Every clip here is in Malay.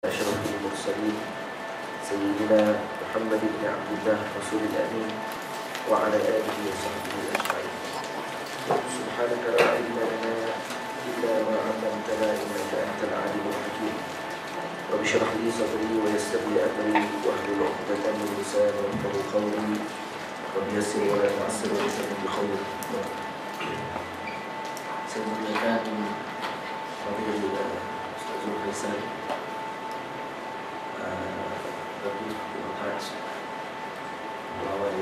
أشرف المرسلين سيدنا محمد بن عبد الله رسول الأمين وعلى آله وصحبه أجمعين. سبحانك لا علم لنا إلا ما علمتنا إنك أنت العليم الحكيم. رب اشرح لي صدري ويسر لي أمري واحلل عقدة من لساني يفقهوا قولي رب يسر ولا تعسر ويسر بخير. سيدنا فضيل أستاذ الفيصل Rabbi Tuhan bahwa di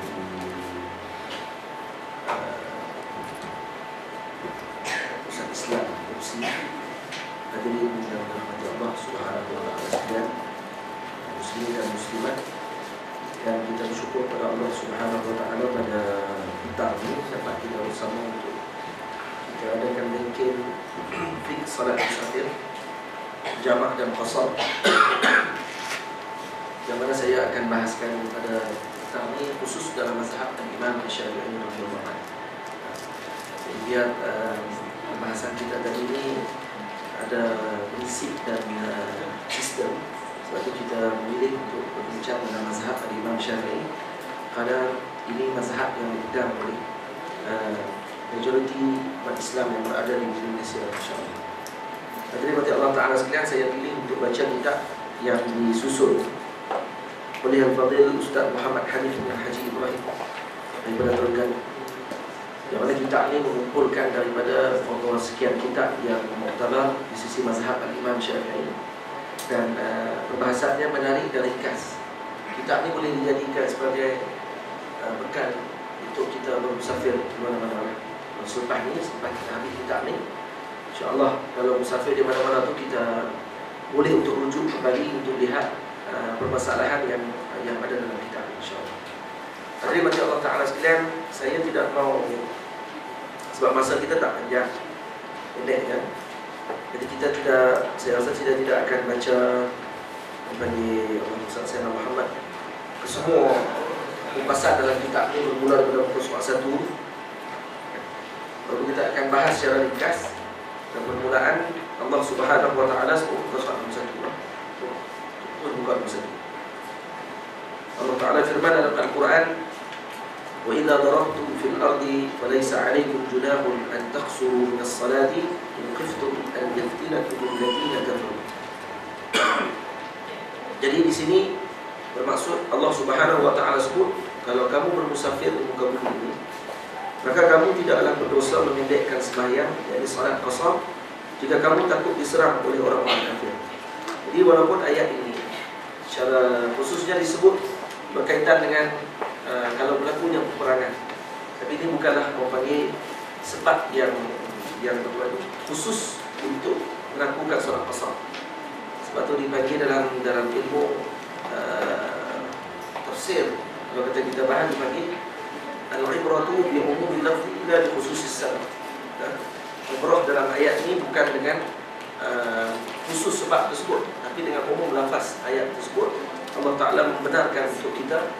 pusat Islam opsi hadirin yang dirahmati Allah Subhanahu wa taala sekalian, muslimin dan muslimat, dan kita bersyukur kepada Allah Subhanahu wa taala pada petang ini dapat kita bersama untuk kita adakan mungkin fiqh salat musafir jamak dan qasar, yang mana saya akan bahaskan pada petang ini khusus dalam mazhab Imam Syafi'i rahimahullah. Biar pembahasan kita tadi ini ada prinsip dan sistem. Sebab itu kita memilih untuk berbincang dalam mazhab Imam Syafi'i, kerana ini mazhab yang dipegang oleh majoriti umat Islam yang berada di Indonesia, insyaAllah. Terima kasih Allah Ta'ala sekalian, saya pilih untuk baca kitab yang disusun oleh Al-Fadhil Ustaz Muhammad Hanif bin Haji Ibrahim daripada Terengganu, yang mana kitab ini mengumpulkan daripada sekian kitab yang muktabar di sisi mazhab Al-Imam Syafi'i, dan perbahasannya menarik dan ringkas. Kitab ini boleh dijadikan sebagai bekal untuk kita bermusafir di mana-mana. Selepas kita habis kitab ini, insya-Allah kalau musafir di mana-mana tu kita boleh untuk rujuk kembali untuk lihat permasalahan yang ada dalam kitab, insya-Allah. Terima kasih Allah Ta'ala sekalian, saya tidak mau, sebab masa kita tak panjang, pendek kan. Jadi saya rasa kita tidak akan baca bagi Ustaz Sayyidina Muhammad kesemua pembahasan dalam kitab ini bermula daripada muka surat 1. Lalu kita akan bahas secara ringkas dan permulaan Allah Subhanahu wa taala sebelum muka surat 1. Buka satu. Allah Ta'ala firman dalam Al-Quran, wa idza darabtum fil ardi falaysa 'alaykum junahun an taqsuru min as-salati in khiftum an yaftinakum alladhina kafaru. Jadi di sini bermaksud Allah Subhanahu wa taala sebut, kalau kamu bermusafir di muka bumi ini, maka kamu tidaklah berdosa memendekkan sembahyang, yakni salat qasar, jika kamu takut diserang oleh orang-orang kafir. Jadi walaupun ayat ini secara khususnya disebut berkaitan dengan kalau berlakunya peperangan, tapi ini bukanlah merupakan sebab yang khusus untuk melakukan solat qasar. Sebab itu dibagi dalam ilmu tafsir, kalau kita bahas dibagi al-ibratu bi umumi lafzi la bi khususis sabab. Ibrah dalam ayat ini bukan dengan khusus sebab tersebut, tapi dengan umum lafaz ayat tersebut Allah Ta'ala membenarkan untuk kita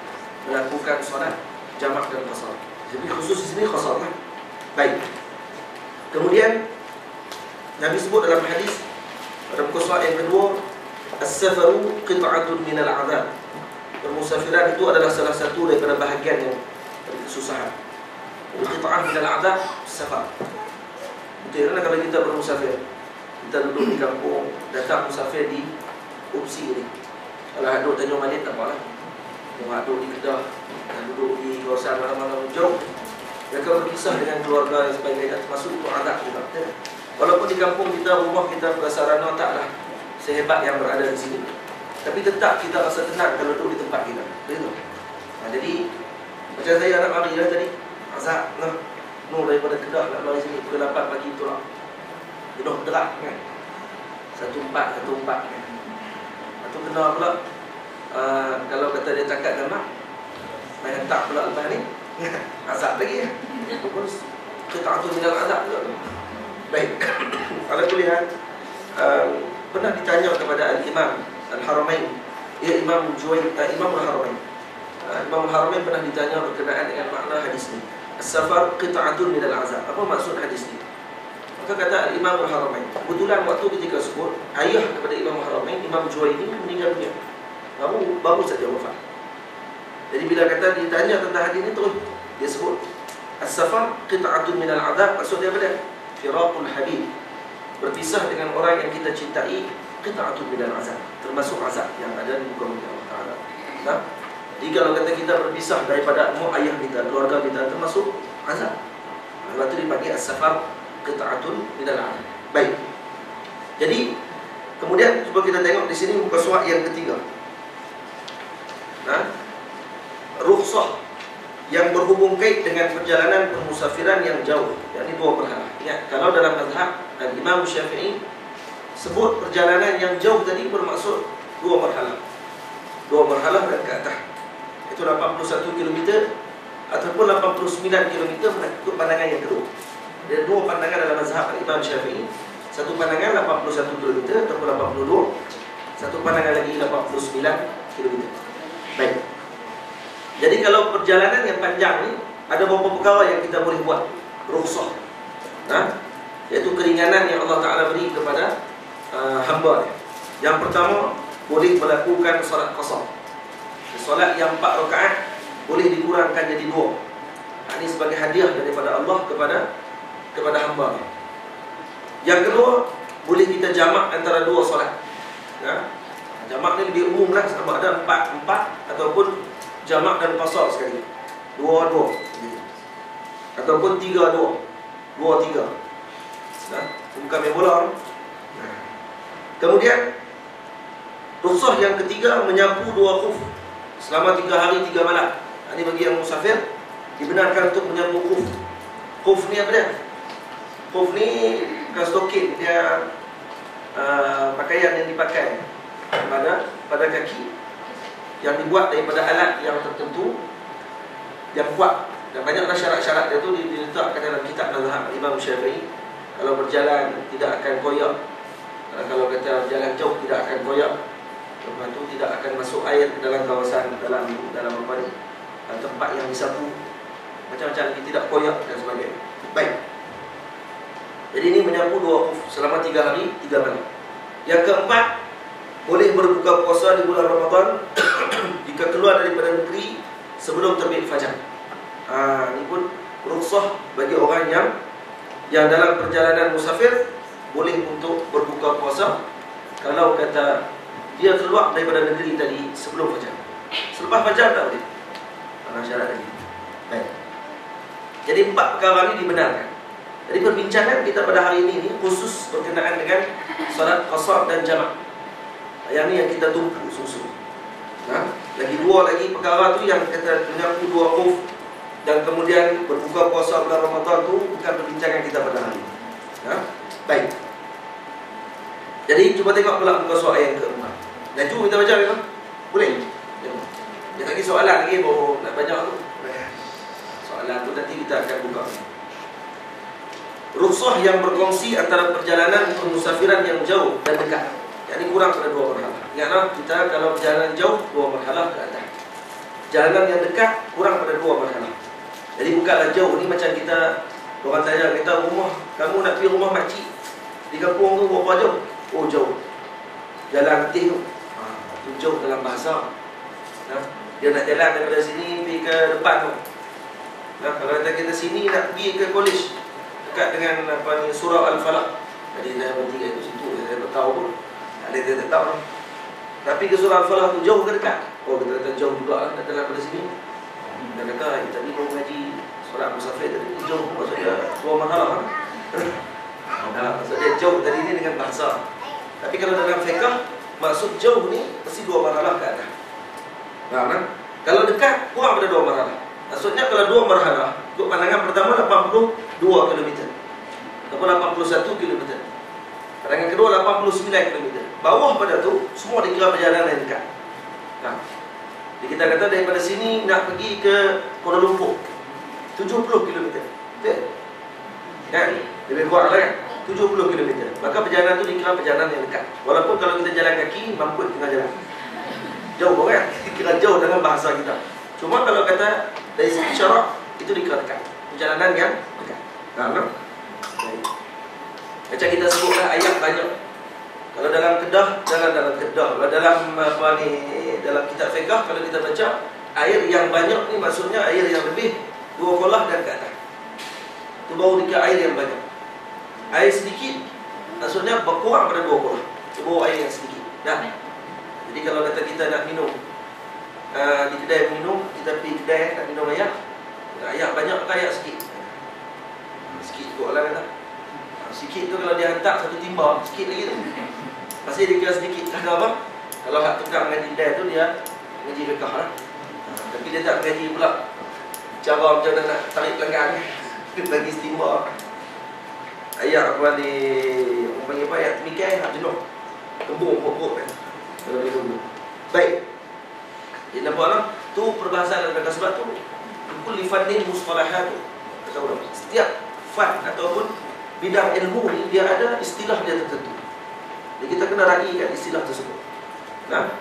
melakukan solat jamak dan qasar. Jadi khusus di sini qasar lah. Baik. Kemudian Nabi sebut dalam hadis pada muka surat yang kedua, as-safaru qit'atun minal 'adzab. Bermusafiran itu adalah salah satu daripada bahagian yang kesusahan. Qit'ah minal 'adzab safar. Betul, kalau kita bermusafir, kita duduk di kampung, datang musafir di opsi ini. Kalau duduk Tanjung Malit tak apalah. Mau duduk di Kedah, duduk di kawasan mana-mana jauh, mereka berkisah dengan keluarga dan sebagainya, termasuk itu adab juga. Walaupun di kampung kita, rumah kita, prasarana taklah sehebat yang berada di sini, tapi tetap kita rasa tenang kalau duduk di tempat kita. Betul. Jadi macam saya nak mari lah tadi, azab lah. Daripada Kedah nak mari sini pukul 8 pagi tu lah. Penuh derak kan, 1414 kan. Itu kena pula kalau kata dia cakap nama main hentak pula lepas ni azab lagi ya. Kita atur minal azab pula. Baik. Kalau kulihat pernah ditanya kepada Al-Imam Al-Haramain, Imam Al-Haramain. Imam Al-Haramain pernah ditanya berkenaan dengan makna hadis ni, as-safar qit'atun minal azab. Apa maksud hadis ni? Maka kata Imam Al-Haramain, kebetulan waktu ketika sebut ayah kepada Imam Al-Haramain, Imam Juwaini meninggal dunia. Baru saja wafat. Jadi bila kata ditanya tentang hadis ini, terus dia sebut as-safar qit'atun minal adab. Maksud dia apa dia? Firaqul habib, berpisah dengan orang yang kita cintai, qit'atun minal azab, termasuk azab yang ada di muka bumi Allah Ta'ala. Nah, jadi kalau kata kita berpisah daripada ayah kita, keluarga kita, termasuk azab. Lepas itu dipanggil as-safar qit'atun minal adab. Baik. Jadi kemudian cuba kita tengok di sini muka surat yang ketiga. Nah, rukhsah yang berhubung kait dengan perjalanan bermusafiran yang jauh, yakni 2 berhala. Ingat, kalau dalam mazhab Imam Syafi'i sebut perjalanan yang jauh tadi bermaksud 2 berhala. 2 berhala dan ke atas. Itu 81 km ataupun 89 km mengikut pandangan yang kedua. Ada 2 pandangan dalam mazhab Imam Syafi'i. Satu pandangan 81 km ataupun 82. Satu pandangan lagi 89 km. Baik. Jadi kalau perjalanan yang panjang ni, ada beberapa perkara yang kita boleh buat rukhsah. Iaitu keringanan yang Allah Ta'ala beri kepada hamba dia. Yang pertama, boleh melakukan solat qasar. Solat yang 4 rakaat boleh dikurangkan jadi 2. Ini sebagai hadiah daripada Allah kepada hamba dia. Yang kedua, boleh kita jamak antara 2 solat. Jamak ni lebih umum lah, sama ada 4-4 ataupun jamak dan qasar sekali. 2-2 ataupun 3-2, 2-3. Bukan main bola. Kemudian rukhsah yang ketiga, menyapu 2 khuf selama 3 hari 3 malam. Ini bagi yang musafir dibenarkan untuk menyapu khuf. Khuf ni apa dia? Khuf ni bukan stokin, dia pakaian yang dipakai pada kaki, yang dibuat daripada alat yang tertentu yang kuat. Dan banyaklah syarat-syarat dia tu diletakkan dalam kitab mazhab Imam Syafi'i. Kalau berjalan tidak akan koyak, kalau kata jalan jauh tidak akan koyak. Lepas tu tidak akan masuk air ke dalam kawasan, dalam apa ni, tempat yang disapu, macam-macam lagi, tidak koyak dan sebagainya. Baik. Jadi ini menyapu 2 khuf selama 3 hari 3 malam. Yang keempat, boleh berbuka puasa di bulan Ramadan jika keluar daripada negeri sebelum terbit fajar. Ini pun rukhsah bagi orang yang dalam perjalanan musafir, boleh untuk berbuka puasa kalau kata dia keluar daripada negeri tadi sebelum fajar. Selepas fajar tak boleh. Syarat tadi. Baik. Jadi 4 perkara ini dibenarkan. Jadi perbincangan kita pada hari ini khusus berkenaan dengan solat qasar dan jamak. Yang ni yang kita tumpu susu. Lagi 2 lagi perkara tu yang kata menyapu 2 khuf dan kemudian berbuka puasa bulan Ramadan tu bukan perbincangan kita pada hari ini. Baik. Jadi cuba tengok pula muka surat yang keempat. Laju kita baca ke? Boleh? Dia lagi soalan lagi baru nak banyak tu. Soalan tu nanti kita akan buka. Rukhsah yang berkongsi antara perjalanan permusafiran yang jauh dan dekat. Jadi kurang pada 2 berhala. Ingatlah, kita kalau perjalanan jauh 2 berhala ke atas. Jalanan yang dekat kurang pada 2 berhala. Jadi bukanlah jauh ni macam kita, orang tanya kita, rumah kamu nak pergi rumah makcik di kampung tu berapa jauh? Oh jauh. Jalan Tih tu. Tu jauh dalam bahasa. Dia nak jalan daripada sini pergi ke depan tu. Kalau kita sini nak pergi ke college dekat dengan surau Al-Falaq. Jadi saya berhenti kat situ, saya tak tahu pun. Dia tak tahu. Tapi ke surau Al-Falaq tu jauh ke dekat? Oh, kita kata jauh juga lah, datang daripada sini. Dia kata, tadi baru mengaji solat musafir tadi, jauh maksudnya 2 marhalah. Maksudnya jauh tadi ni dengan bahasa. Tapi kalau dalam fiqh, maksud jauh ni mesti 2 marhalah ke atas. Faham kan? Kalau dekat, kurang pada 2 marhalah. Maksudnya kalau 2 marhalah, untuk pandangan pertama 82 km ataupun 81 km. Pandangan kedua 89 km. Bawah pada tu semua dikira perjalanan yang dekat. Jadi kita kata daripada sini nak pergi ke Kuala Lumpur 70 km. Betul? Kan? Lebih kurang lah kan? 70 km. Maka perjalanan tu dikira perjalanan yang dekat. Walaupun kalau kita jalan kaki, mampu tengah jalan. Jauh kan? Dikira jauh dengan bahasa kita. Cuma kalau kata dari segi syarak, itu dikira dekat. Perjalanan yang dekat. Faham tak? Macam kita sebutlah ayat banyak. Kalau dalam Kedah, dalam Kedah. Kalau dalam dalam kitab fiqh, kalau kita baca air yang banyak ni maksudnya air yang lebih 2 kolah dan ke atas. Itu baru dikira air yang banyak. Air sedikit maksudnya berkurang pada 2 kolah. Itu baru air yang sedikit. Dah. Jadi kalau kata kita nak minum di kedai minum, kita pergi kedai nak minum air, air banyak ke air sikit? Sikit kot lah kata. Sikit tu kalau dia hantar satu timba, sikit lagi tu. Masih dia kira sedikit. Kerana apa? Kalau hak tukang mengaji kedai tu dia mengaji fiqh lah. Tapi dia tak mengaji pula cara macam mana nak tarik pelanggan. Dia bagi timba. Ayat apa ni, orang panggil apa, ayat temikai nak jenuh. Kembung pokok kan. Kalau dia kembung. Baik. Jadi nampak lah, tu perbahasan dalam sebab tu kulli fannin mustalahatu. Setiap fan ataupun bidang ilmu ni dia ada istilah dia tertentu. Jadi kita kena raikan istilah tersebut. Nah,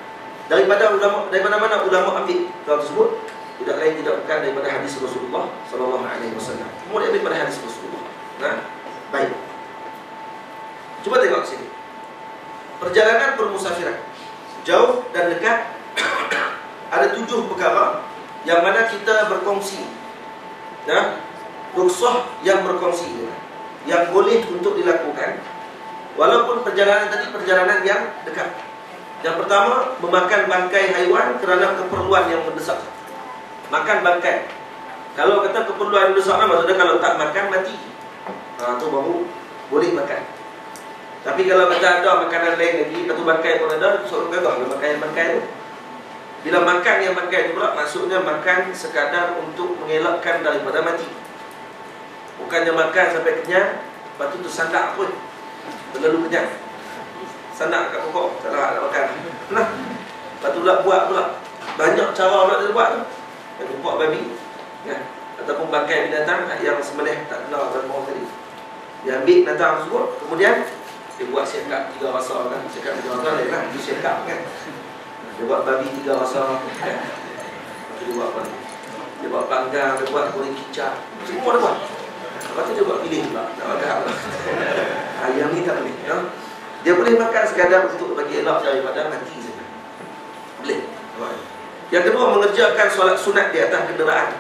daripada mana ulama ambil hal tersebut? Tidak lain tidak bukan daripada hadis Rasulullah sallallahu alaihi wasallam. Semua diambil daripada hadis Rasulullah. Nah, baik. Cuba tengok sini. Perjalanan bermusafiran jauh dan dekat ada 7 perkara yang mana kita berkongsi. Nah, rukhsah yang berkongsi yang boleh untuk dilakukan walaupun perjalanan tadi perjalanan yang dekat. Yang pertama, memakan bangkai haiwan kerana keperluan yang mendesak. Makan bangkai. Kalau kata keperluan mendesak, maksudnya kalau tak makan mati. Itu baru boleh makan. Tapi kalau kata ada makanan lain lagi, satu bangkai pun ada, suruh gagah makan yang bangkai tu. Bila makan yang bangkai tu pula, maksudnya makan sekadar untuk mengelakkan daripada mati. Bukannya makan sampai kenyang, lepas tu tersandak pun terlalu kenyang. Sandak kat pokok, tak nak makan. Nah, lepas tu pula buat pula banyak cara pula dia buat tu. Yang buat babi ya, ataupun bangkai binatang yang sembelih tak kenal dalam orang tadi. Dia ambil binatang tersebut, kemudian dia buat syekap 3 rasa kan. Syekap 3 rasa lain lah, dia syekap kan. Dia buat babi 3 rasa kan. Dia buat apa ni? Dia buat panggang, dia buat goreng kicap. Semua dia buat. Lepas tu dia buat pilih pula, nak makan pula. Yang ni tak boleh ya? Dia boleh makan sekadar untuk bagi elok daripada mati saja. Boleh. Yang kedua, mengerjakan solat sunat di atas kenderaan.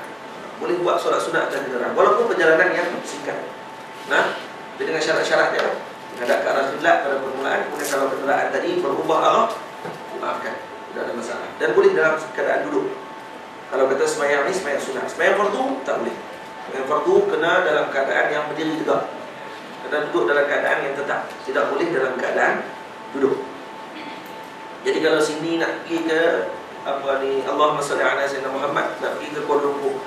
Boleh buat solat sunat atas kenderaan walaupun perjalanan yang singkat. Nah, dengan syarat-syaratnya menghadap ke arah kiblat pada permulaan. Kemudian kalau kenderaan tadi berubah arah, dimaafkan, tidak ada masalah. Dan boleh dalam keadaan duduk. Kalau kata semayang ni semayang sunat. Semayang fardu tak boleh. Semayang fardu kena dalam keadaan yang berdiri tegak. Kena duduk dalam keadaan yang tetap. Tidak boleh dalam keadaan duduk. Jadi kalau sini nak pergi ke Allahumma salli ala sayyidina Muhammad, nak pergi ke Kuala Lumpur,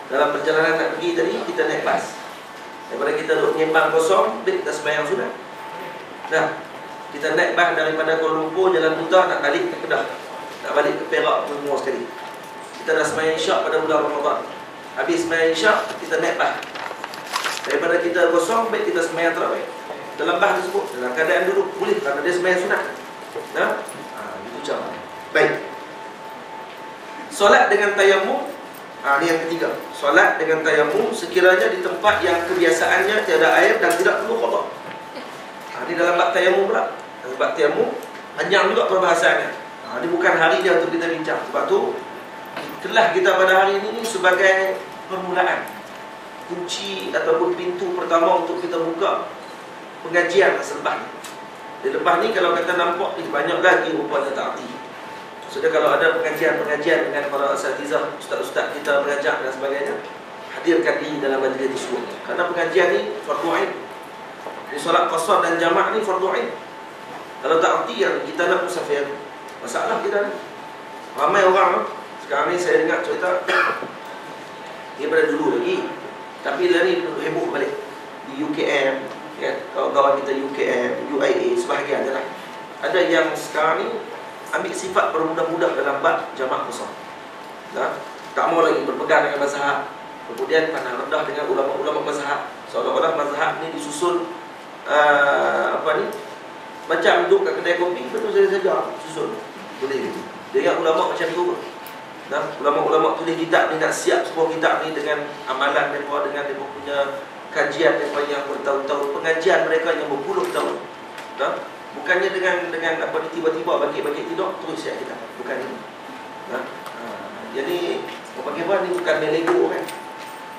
dalam perjalanan nak pergi tadi kita naik bas. Daripada kita duduk menyembang kosong, kita sembahyang sunat. Nah, kita naik bas daripada Kuala Lumpur jalan putar nak balik ke Kedah, nak balik ke Perak semua sekali. Kita dah sembahyang isyak pada bulan Ramadan. Habis sembahyang isyak kita naik bas. Daripada kita kosong, baik kita sembahyang tarawih dalam bas tersebut dalam keadaan duduk boleh kerana dia sembahyang sunat. Nah, itu cara. Baik. Solat dengan tayamum. Ini yang ketiga. Solat dengan tayamum sekiranya di tempat yang kebiasaannya tiada air dan tidak perlu qada. Ini dalam bab tayamum pula. Dalam bab tayamum panjang juga perbahasannya. Ini bukan hari dia untuk kita bincang. Sebab tu kelas kita pada hari ini sebagai permulaan, kunci ataupun pintu pertama untuk kita buka pengajian selepas ni. Di lepas ni kalau kata nampak banyak lagi rupanya tak arti. Maksudnya kalau ada pengajian-pengajian dengan para asatizah, ustaz-ustaz kita mengajar dan sebagainya, hadirkan diri dalam majlis tersebut. Karena pengajian ni fardu ain. Di solat qasar dan jamak ni fardu ain. Kalau tak arti yang kita nak musafir, masalah kita ni. Ramai orang sekarang ni saya dengar cerita dia pada dulu lagi, tapi dia ni heboh balik di UKM, ya, kawan-kawan kita UKM, UIA sebahagian je lah. Ada yang sekarang ni ambil sifat bermudah-mudah dalam bab jamak qasar. Nah, tak mau lagi berpegang dengan mazhab. Kemudian pandang rendah dengan ulama-ulama mazhab. Seolah-olah mazhab ni disusun macam duduk kat kedai kopi, betul saja susun. Boleh gitu. Dia ingat ulama macam tu. Nah, ulama-ulama tulis kitab ni nak siap sebuah kitab ni dengan amalan mereka, dengan mereka punya kajian mereka yang bertahun-tahun, pengajian mereka yang berpuluh tahun. Nah, bukannya dengan apa ni tiba-tiba bagi tidur terus siap kita. Bukan ini. Nah, jadi bagi apa ni bukan main Lego kan.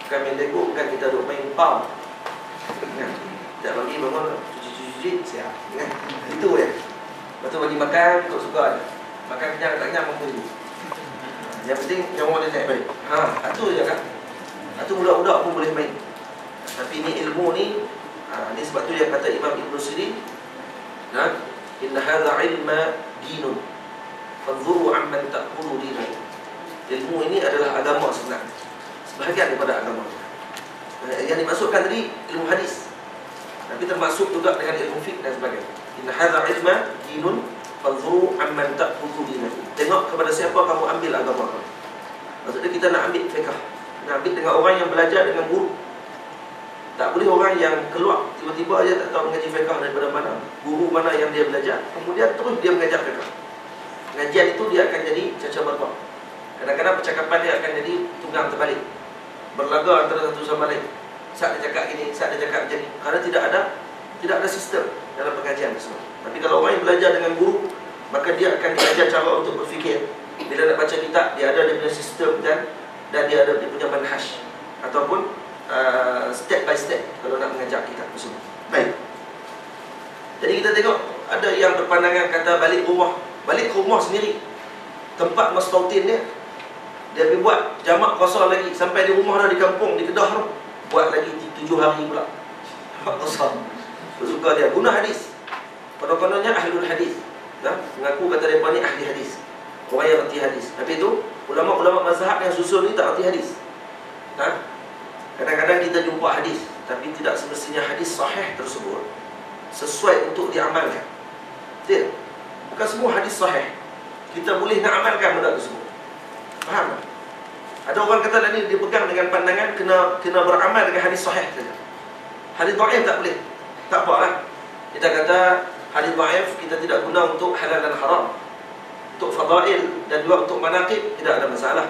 Bukan main Lego, bukan kita duk main pau. Kan? Tak bagi bangun cuci siap. Kan? Itu ya. Lepas tu bagi makan kau suka. Makan kenyang tak kenyang mampu. Yang penting nyawa dia naik balik. Itu je kan. Itu budak-budak pun boleh main. Tapi ni ilmu ni ni sebab tu dia kata Imam Ibn Sirin, inna hadha ilma dinun fanzuru amman ta'khudhu dinakum. Ilmu ini adalah agama sebenarnya, sebahagian daripada agama. Yang dimaksudkan tadi ilmu hadis, tapi termasuk juga dengan ilmu fiqh dan sebagainya. Inna hadha ilma dinun fanzuru amman ta'khudhu dinakum. Tengok kepada siapa kamu ambil agama kamu. Maksudnya kita nak ambil fiqh, nak ambil dengan orang yang belajar dengan guru. Tak boleh orang yang keluar tiba-tiba aja tak tahu mengaji fiqh daripada mana, guru mana yang dia belajar, kemudian terus dia mengajar fiqh. Pengajian itu dia akan jadi caca berbau. Kadang-kadang percakapan dia akan jadi tunggang terbalik, berlaga antara satu sama lain. Saat dia cakap gini, saat dia cakap macam ni, kerana tidak ada sistem dalam pengajian tersebut. Tapi kalau orang yang belajar dengan guru, maka dia akan diajar cara untuk berfikir. Bila nak baca kitab, dia ada dia punya sistem dan dia ada dia punya manhaj ataupun step by step kalau nak mengajar kitab tersebut. Baik. Jadi kita tengok ada yang berpandangan kata balik ke rumah sendiri. Tempat mastautin dia pergi buat jamak qasar lagi sampai di rumah dah, di kampung, di Kedah tu, buat lagi 7 hari pula. Qasar. Suka dia guna hadis. Konon-kononnya ahlul hadis. Mengaku kata mereka ni ahli hadis. Orang yang erti hadis. Tapi itu ulama-ulama mazhab yang susun ni tak erti hadis. Kadang-kadang kita jumpa hadis, tapi tidak semestinya hadis sahih tersebut sesuai untuk diamalkan. Betul? Bukan semua hadis sahih kita boleh nak amalkan benda tersebut. Faham tak? Ada orang kata tadi dia pegang dengan pandangan kena beramal dengan hadis sahih saja. Hadis dhaif tak boleh. Tak apalah. Kita kata hadis dhaif kita tidak guna untuk halal dan haram, untuk fadail dan juga untuk manaqib, tidak ada masalah.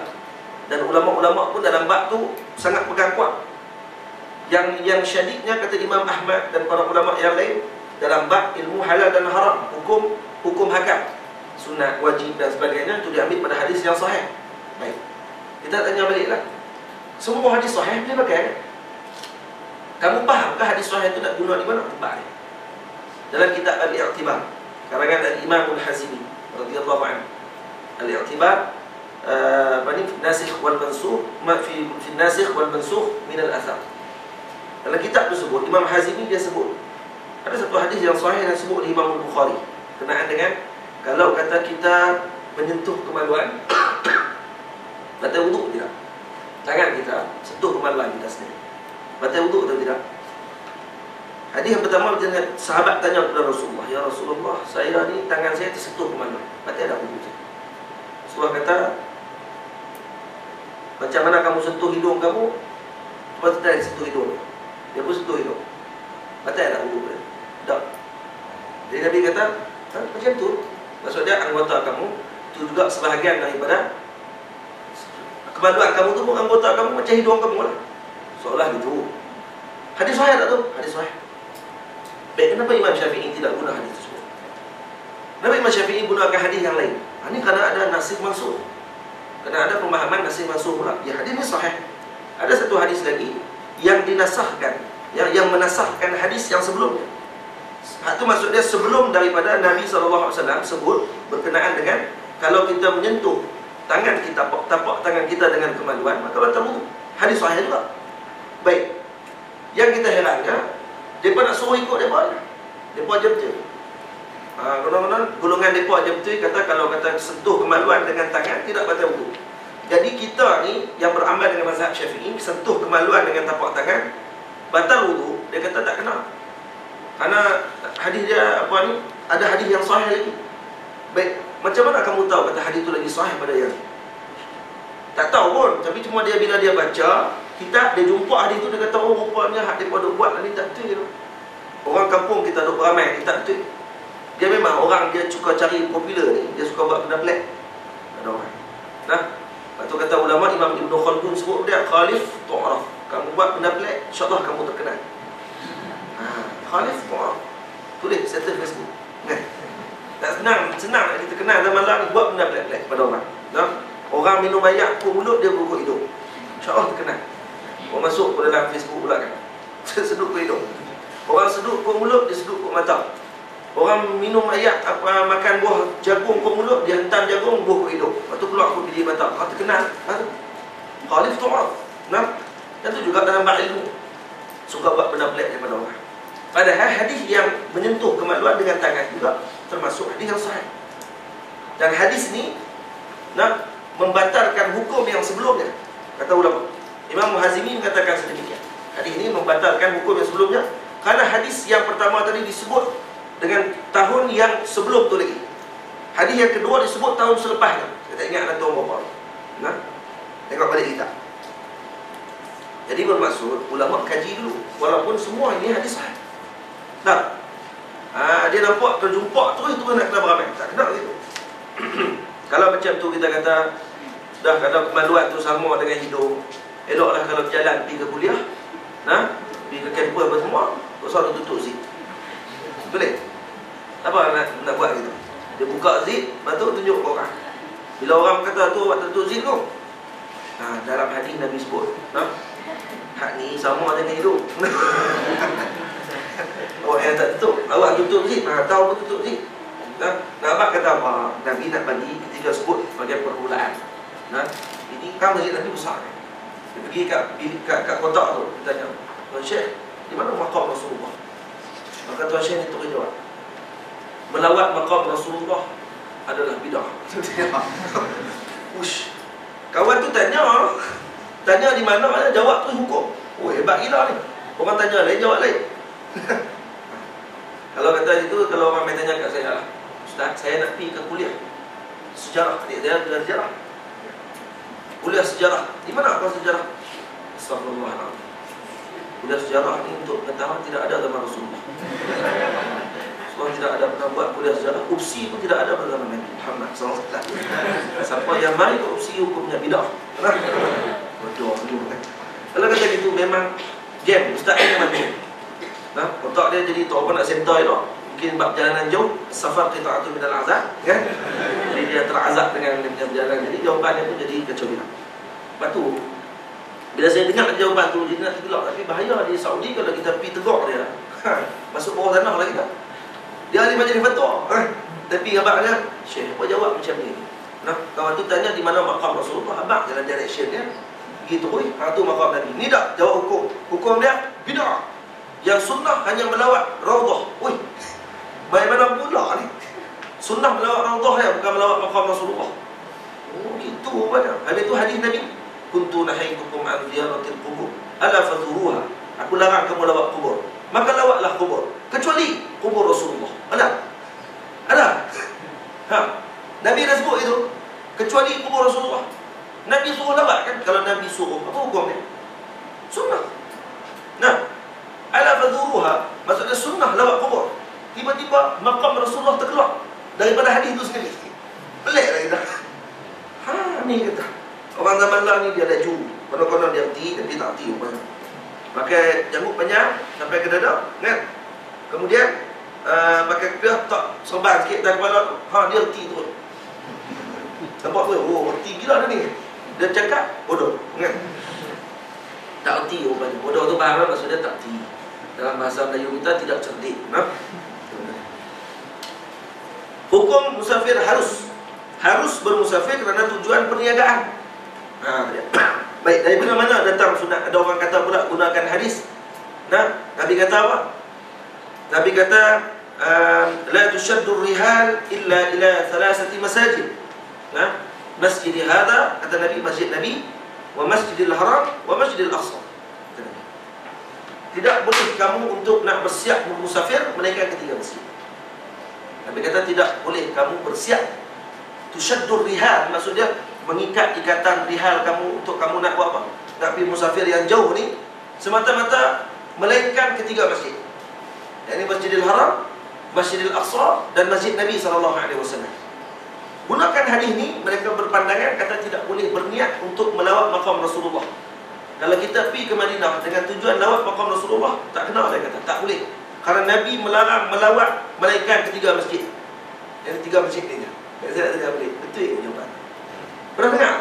Dan ulama-ulama pun dalam bab tu sangat pegang kuat. Yang syadidnya kata Imam Ahmad dan para ulama yang lain dalam bab ilmu halal dan haram, hukum hakam, sunat, wajib dan sebagainya, itu diambil pada hadis yang sahih. Baik. Kita tanya baliklah. Semua hadis sahih boleh pakai? Kamu fahamkah hadis sahih itu nak guna di mana tempat dia? Dalam kitab Al-I'tibar karangan Al-Imam Al-Hazimi radhiyallahu anhu. Al-I'tibar nasikh wal mansukh fi nasikh wal mansukh min al-athar. Dalam kitab tersebut Imam Hazimi dia sebut ada satu hadis yang sahih yang disebut oleh Imam Bukhari berkenaan dengan kalau kata kita menyentuh kemaluan batal wuduk tidak? Tangan kita sentuh kemaluan kita sendiri, batal wuduk atau tidak? Hadis yang pertama, sahabat tanya kepada Rasulullah, ya Rasulullah, saya ni tangan saya tersentuh kemaluan, batal tak wuduk? Rasulullah kata, macam mana kamu sentuh hidung kamu? Cuba kita sentuh hidung. Dia pun sentuh hidung. Batal tak wuduk dia? Tak. Jadi Nabi kata, macam tu. Maksudnya anggota kamu itu juga sebahagian daripada kemaluan kamu tu pun anggota kamu macam hidung kamu lah. Seolah gitu. Hadis sahih tak tu? Hadis sahih. Baik, kenapa Imam Syafi'i tidak guna hadis tersebut? Kenapa Imam Syafi'i gunakan hadis yang lain? Ini kerana ada nasikh mansukh. Kerana ada pemahaman nasikh mansukh pula. Ya, hadis ini sahih. Ada satu hadis lagi yang dinasahkan, yang menasahkan hadis yang sebelumnya. Itu maksud dia sebelum daripada Nabi SAW sebut berkenaan dengan kalau kita menyentuh tangan kita, tapak tangan kita dengan kemaluan, maka batal wuduk. Hadis sahih juga. Baik. Yang kita herannya, mereka nak suruh ikut mereka. Mereka je betul. Kadang-kadang golongan mereka je betul kata kalau kata sentuh kemaluan dengan tangan tidak batal wuduk. Jadi kita ni yang beramal dengan mazhab Syafi'i, sentuh kemaluan dengan tapak tangan batal wuduk, dia kata tak kena. Karena hadis dia apa ni? Ada hadis yang sahih lagi. Baik, macam mana kamu tahu kata hadis itu lagi sahih pada yang? Tak tahu pun, tapi cuma dia bila dia baca kitab, dia jumpa hadis itu, dia kata oh rupanya hadis pada buat ni tak betul. Orang kampung kita duk beramai, tak betul. Dia memang orang dia suka cari popular ni, dia suka buat benda pelik. Ada orang. Nah, lepas tu kata ulama Imam Ibn Khaldun sebut dia khalif tu'raf. Kamu buat benda pelik, InsyaAllah kamu terkenal. Khalif Mu'af, tulis settle Facebook. Tak senang nak kita kenal zaman lah ni, buat benda pelik-pelik pada orang. Orang minum air pun mulut dia berukut hidung. InsyaAllah terkenal. Orang masuk ke dalam Facebook pula kan, sedut ke hidung. Orang sedut ke mulut, dia sedut ke mata. Orang minum air, makan buah jagung ke mulut, dia hentam jagung, buah ke hidung. Lepas tu keluar ke biji mata. Terkenal. Khalif Mu'af. Dan tu juga dalam bab ilmu, suka buat benda pelik daripada orang. Padahal hadis yang menyentuh kemaluan dengan tangan juga termasuk hadis yang sahih. Dan hadis ni membatalkan hukum yang sebelumnya, kata ulama. Imam Muhazimi mengatakan sedemikian. Hadis ini membatalkan hukum yang sebelumnya, kerana hadis yang pertama tadi disebut dengan tahun yang sebelum tu lagi. Hadis yang kedua disebut tahun selepasnya. Saya tak ingat ada tahun berapa. Tengok balik kita. Jadi bermaksud ulama kaji dulu, walaupun semua ini hadis sahih. Dia nampak terjumpa terus tu nak kena beramal. Tak kena gitu. Kalau macam tu kita kata dah kadang kemaluan tu sama dengan hidung, eloklah kalau berjalan pergi ke kuliah, pergi ke kampus apa semua, tak usah tutup zip. Boleh? Apa nak buat gitu? Dia buka zip, lepas tu tunjuk ke orang. Bila orang kata tu awak tutup zip tu, dalam hadis Nabi sebut, hak ni sama dengan hidung. Awak yang tak tutup, awak tutup zip, tahu pun tutup zip. Nampak kata apa? Nabi nak bagi ketika sebut sebagai permulaan. Ini kan masjid Nabi besar kan? Dia pergi kat kotak tu, dia tanya, Tuan Syekh, di mana maqam Rasulullah? Maka Tuan Syekh ni tu jawab, melawat maqam Rasulullah adalah bidah. Ush. Kawan tu tanya di mana, jawab tu hukum. Oh, hebat gila ni. Orang tanya lain, jawab lain. Kalau kata itu, kalau orang main tanya kat saya, Ustaz, saya nak pergi ke kuliah sejarah. Adik saya belajar sejarah. Kuliah sejarah. Di mana apa sejarah? Astagfirullahaladzim. Kuliah sejarah ni untuk pengetahuan tidak ada zaman Rasulullah. Rasulullah tidak ada pernah buat kuliah sejarah. Upsi pun tidak ada pada zaman Nabi Muhammad SAW. Siapa yang mari ke upsi hukumnya bidah. Bodoh dulu kan. Kalau kata gitu memang game. Ustaz ni memang game. Otak dia jadi tak apa nak sentai dah. Mungkin bab perjalanan jauh, safar qita'atun minal azab, kan? Jadi dia terazab dengan dia punya perjalanan. Jadi jawapannya pun jadi kacau bilang. Lepas tu, bila saya dengar jawapan tu, jadi nak tergelak. Tapi bahaya di Saudi kalau kita pergi tegak dia, masuk bawah tanah lagi tak? Dia ahli majlis fatwa, tapi abangnya, Syekh, apa jawab macam ni? Kawan tu tanya di mana maqam Rasulullah, abang jalan direction dia, gitu oi, tu maqam Nabi. Ni tak jawab hukum. Hukum dia bidah. Yang sunnah hanya melawat raudhah. Oi, bagaimana pula ni? Sunnah melawat raudhah ya, bukan melawat maqam Rasulullah. Oh, gitu rupanya. Habis itu hadis Nabi, kuntu nahaitukum an ziyaratil qubur, ala fazuruha. Aku larang kamu lawat kubur, maka lawatlah kubur, kecuali kubur Rasulullah. Ada. Nabi dah sebut itu, kecuali kubur Rasulullah. Nabi suruh lawat kan? Kalau Nabi suruh, apa hukumnya? Sunnah. Ala fadhuruha, maksudnya sunnah lawat kubur. Tiba-tiba maqam Rasulullah terkeluar daripada hadis itu sendiri. Pelik lah kita. Ni kata orang zaman lah ni dia laju, konon-konon dia erti tapi tak erti rupanya. Pakai janggut panjang sampai ke dada, kan? Kemudian pakai kedah tak serban sikit dan kepala. Dia erti terus. Nampak tu, oh erti gila dah ni. Dia cakap bodoh, kan? Tak erti rupanya. Bodoh tu bahasa maksudnya tak erti. Dalam bahasa Melayu kita tidak cerdik. Hukum musafir harus bermusafir kerana tujuan perniagaan. Baik, dari mana datang sunnah? Ada orang kata pula gunakan hadis. Nabi kata apa? Nabi kata la tushaddu rihal illa ila thalathati masajid. Masjid hadha, kata Nabi, masjid Nabi, wa Masjidil Haram, wa Masjidil Aqsa. Tidak boleh kamu untuk nak bersiap bermusafir melainkan ketiga masjid. Nabi kata tidak boleh kamu bersiap. Tushaddur rihal, maksudnya mengikat ikatan rihal kamu untuk kamu nak buat apa? Nak pergi musafir yang jauh ni, semata-mata melainkan ketiga masjid. Yang ini Masjidil Haram, Masjidil Aqsa dan Masjid Nabi SAW. Gunakan hadis ni, mereka berpandangan kata tidak boleh berniat untuk melawat maqam Rasulullah. Kalau kita pergi ke Madinah dengan tujuan lawat makam Rasulullah, tak kena, dia kata, tak boleh. Kerana Nabi melarang melawat melainkan ketiga masjid. Yang tiga masjid ni je. Saya tak boleh. Betul ke jawapan? Pernah dengar?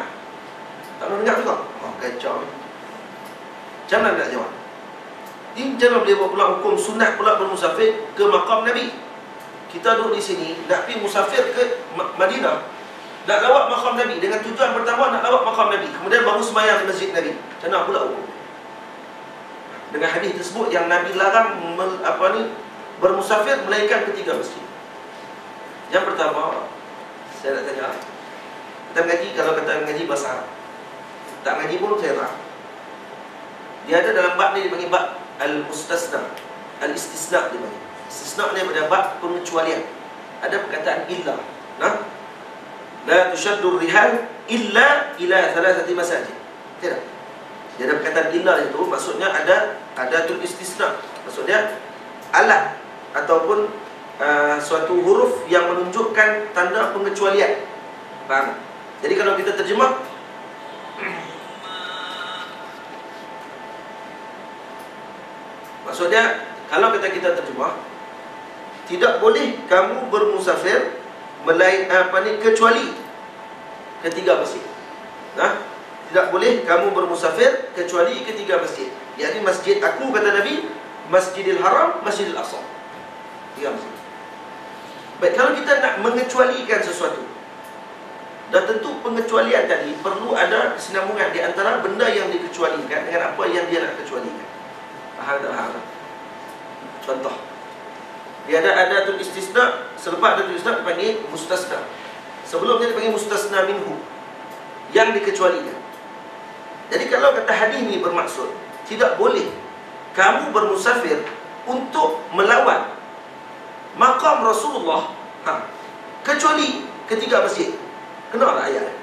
Tak pernah dengar juga? Oh, kacau. Macam mana nak jawab? Ini jangan boleh buat pula hukum sunat pula bermusafir ke makam Nabi. Kita duduk di sini, nak pergi musafir ke Madinah, nak lawat makam Nabi dengan tujuan pertama nak lawat makam Nabi, kemudian baru sembahyang di masjid Nabi. Macam mana pula hukum? Dengan hadis tersebut yang Nabi larang bermusafir melainkan ketiga masjid. Yang pertama, saya nak tanya, kita mengaji, kalau kata mengaji bahasa Arab, tak mengaji pun saya tak. Dia ada dalam bab ni, dia panggil bab al-mustasna, al-istisna dia panggil. Istisna ni pada bab pengecualian. Ada perkataan illa. Nah, la tushaddu rihal illa ila thalathati masajid. Tidak. Dia ada perkataan illa itu, maksudnya ada tul istisna. Maksudnya alat ataupun suatu huruf yang menunjukkan tanda pengecualian. Faham? Jadi kalau kita terjemah, maksudnya kalau kita terjemah, tidak boleh kamu bermusafir kecuali ketiga masjid. Nah, tidak boleh kamu bermusafir kecuali ketiga masjid. Yakni masjid aku, kata Nabi, Masjidil Haram, Masjidil Aqsa. Tiga masjid. Baik, kalau kita nak mengecualikan sesuatu, dah tentu pengecualian tadi perlu ada kesinambungan di antara benda yang dikecualikan dengan apa yang dia nak kecualikan. Faham tak? Faham? Contoh, dia ada tul istisna, selepas ada tul istisna dipanggil mustasna. Sebelumnya dipanggil mustasna minhu, yang dikecualikan. Jadi kalau kata hadis ni bermaksud tidak boleh kamu bermusafir untuk melawat makam Rasulullah, kecuali ketiga masjid. Kenal tak ayat?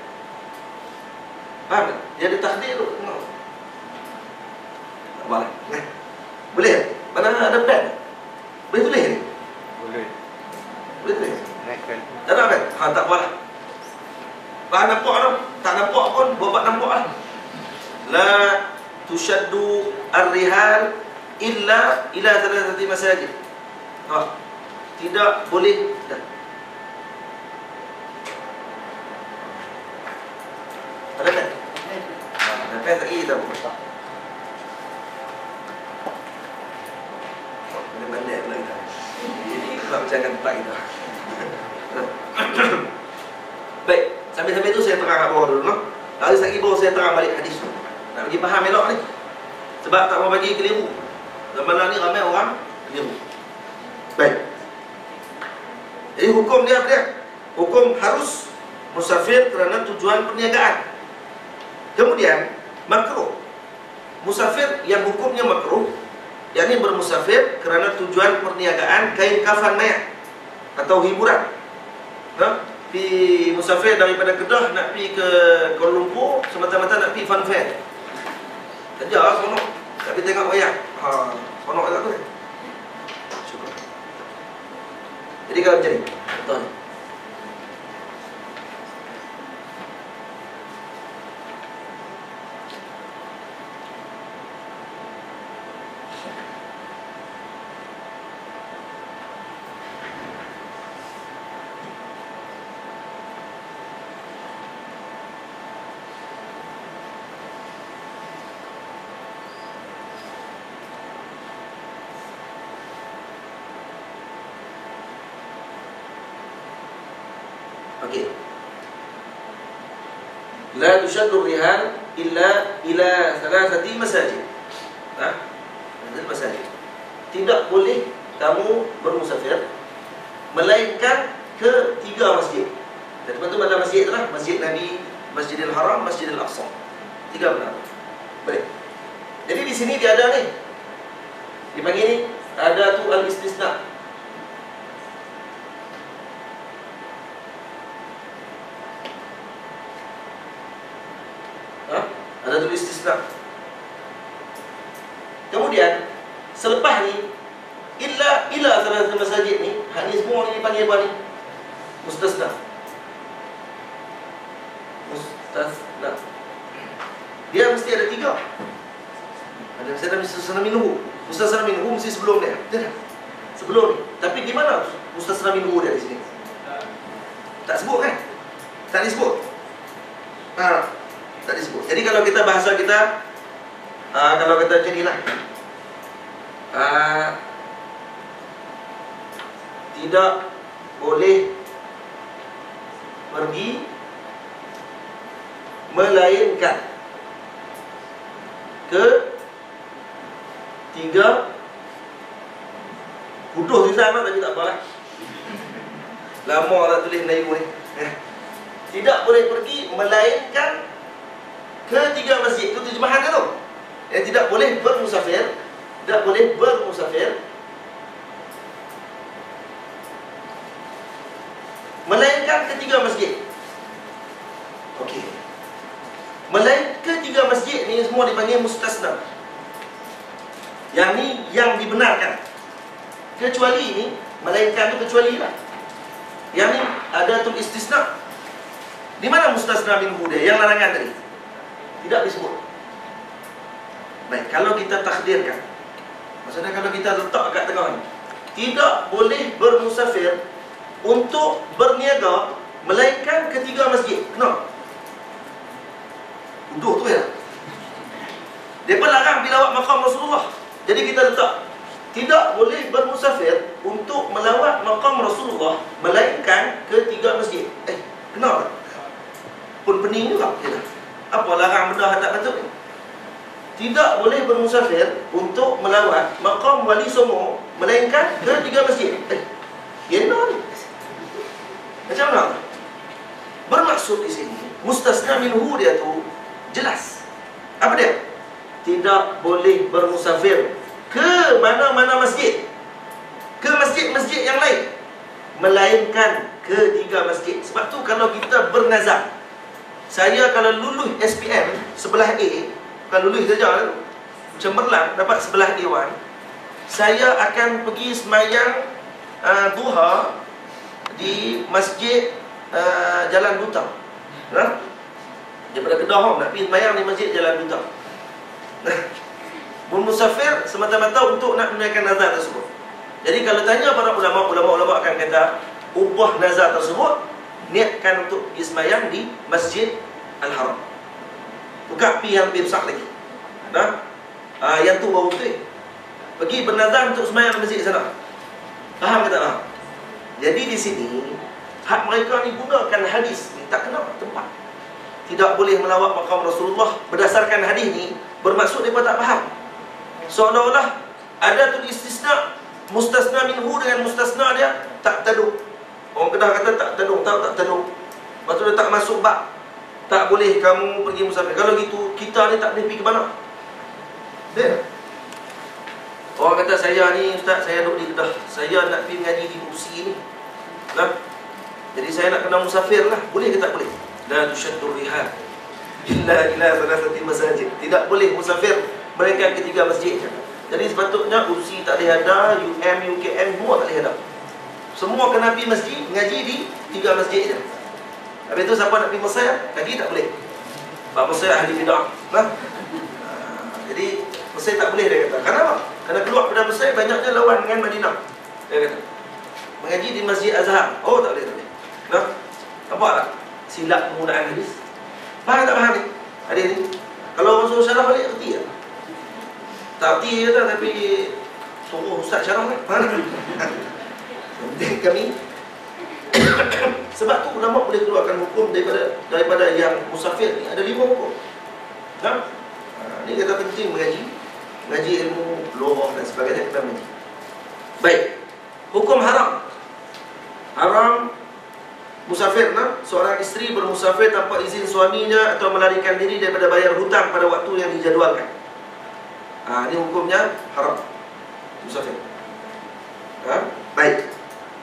Faham tak? Dia ada takdir tu. Kenal? Tak boleh. Boleh? Mana ada pen? Boleh tulis ni? Boleh. Boleh tulis? Tak nak pen? Tak boleh. Faham nampak tu? Tak nampak pun, buat nampak lah. La tushaddu ar-rihal illa ila thalathati masajid. Tidak boleh. Ada pen? Ada pen tak kita buat. Mana pula kita. Sebab macam tempat kita. Baik, sambil-sambil tu saya terang kat bawah dulu, no? Lalu sekali baru saya terang balik hadis tu. Nak bagi faham elok ni. Sebab tak mau bagi keliru. Zaman ni ramai orang keliru. Baik. Jadi hukum dia apa dia? Hukum harus musafir kerana tujuan perniagaan. Kemudian makruh. Musafir yang hukumnya makruh, yakni bermusafir kerana tujuan perniagaan kain kafan mayat atau hiburan. Pergi musafir daripada Kedah nak pergi ke Kuala Lumpur, semata-mata nak pergi fun fair. Kerja lah seronok. Tapi tengok wayang. Seronok tak tu? Syukur. Jadi kalau macam ni, betul. Okey. La tushaddu rihal illa ila thalathati masajid. Masajid. Tidak boleh kamu bermusafir melainkan ke tiga masjid. Dan itu mana masjid itulah? Masjid Nabi, Masjidil Haram, Masjidil Aqsa. Tiga benar. Baik. Jadi di sini dia ada ni. Dipanggil ni ada tu al-istisna. Ada tulis istisna. Kemudian selepas ni ila salah masjid ni, hadis semua ni dipanggil apa ni? Mustasna. Mustasna. Dia mesti ada tiga. Ada saya dah mustasna minhu. Mustasna minhu mesti sebelum dia. Tidak. Sebelum ni. Tapi di mana mustasna minhu dia di sini? Tak sebut kan? Tak disebut. Tak disebut. Jadi kalau kita bahasa kita kalau kita jadilah tidak boleh pergi melainkan ke tiga butuh di sana tapi tak apalah. Lama tak tulis Melayu ni. Tidak boleh pergi melainkan ke tiga masjid. Itu terjemahan tu. Yang tidak boleh bermusafir, tidak boleh bermusafir melainkan ketiga masjid. Okey. Melainkan ketiga masjid ni semua dipanggil mustasna. Yang ni yang dibenarkan. Kecuali ni, melainkan tu kecuali lah. Yang ni ada tu istisna. Di mana mustasna minhu dia? Yang larangan tadi tidak disebut. Baik, kalau kita takdirkan, maksudnya kalau kita letak kat tengah ni, tidak boleh bermusafir untuk berniaga melainkan ketiga masjid. Kenapa? Duduk tu ya. Dia larang dilawat maqam Rasulullah. Jadi kita letak tidak boleh bermusafir untuk melawat maqam Rasulullah melainkan ketiga masjid. Kenapa? Pun pening juga. Apa larang benda tak patut ni? Tidak boleh bermusafir untuk melawat maqam Wali Songo melainkan ketiga masjid. Geno ni. Macam mana? Bermaksud di sini mustasna minhu dia tu jelas. Apa dia? Tidak boleh bermusafir ke mana-mana masjid, ke masjid-masjid yang lain melainkan ketiga masjid. Sebab tu kalau kita bernazar, saya kalau lulus SPM sebelah A, bukan lulus saja, cemerlang dapat sebelah A1, saya akan pergi semayang duha di masjid Jalan Duta. Daripada Kedah nak pergi semayang di masjid Jalan Duta. Bermusafir semata-mata untuk nak menunaikan nazar tersebut. Jadi kalau tanya para ulama akan kata ubah nazar tersebut, niatkan untuk pergi semayang di Masjid Al-Haram. Bukan pergi yang lebih besar lagi. Yang tu baru betul. Pergi bernazar untuk semayang di masjid sana. Faham ke tak faham? Jadi di sini hak mereka ni gunakan hadis ni tak kena tempat. Tidak boleh melawat maqam Rasulullah berdasarkan hadis ni, bermaksud mereka tak faham. Seolah-olah ada tu istisna, mustasna minhu dengan mustasna dia tak taduk. Orang Kedah kata tak taduk, tak taduk. Lepas tu dia tak masuk bab. Tak boleh kamu pergi musafir. Kalau gitu, kita ni tak boleh pergi ke mana? Dia. Orang kata saya ni ustaz, saya duduk di Kedah, saya nak pergi mengaji di kursi ni. Jadi saya nak kena musafir lah. Boleh ke tak boleh? La tushaddu rihal illa ila thalathati masajid. Tidak boleh musafir melainkan ketiga masjid. Jadi sepatutnya UC tak boleh ada, UM, UKM semua tak boleh ada. Semua kena pergi masjid, ngaji di tiga masjid je. Habis tu siapa nak pergi Mesir, lagi tak boleh. Sebab Mesir ahli bid'ah. Jadi Mesir tak boleh dia kata. Kenapa? Kerana keluar pada Mesir banyaknya lawan dengan Madinah. Dia kata mengaji di Masjid Azhar. Oh tak boleh, tak boleh. Nampak tak? Silap penggunaan hadis. Faham tak faham ni? Hadis ni. Kalau orang suruh syarah balik, erti tak? Tak erti je tak, tapi suruh ustaz syarah ni. Kami sebab tu ulama boleh keluarkan hukum daripada yang musafir ni. Ada 5 hukum. Ni kata penting mengaji ilmu lughah dan sebagainya, kena mengaji. Baik. Hukum haram. Haram musafir, seorang isteri bermusafir tanpa izin suaminya atau melarikan diri daripada bayar hutang pada waktu yang dijadualkan. Ini hukumnya haram musafir. Baik.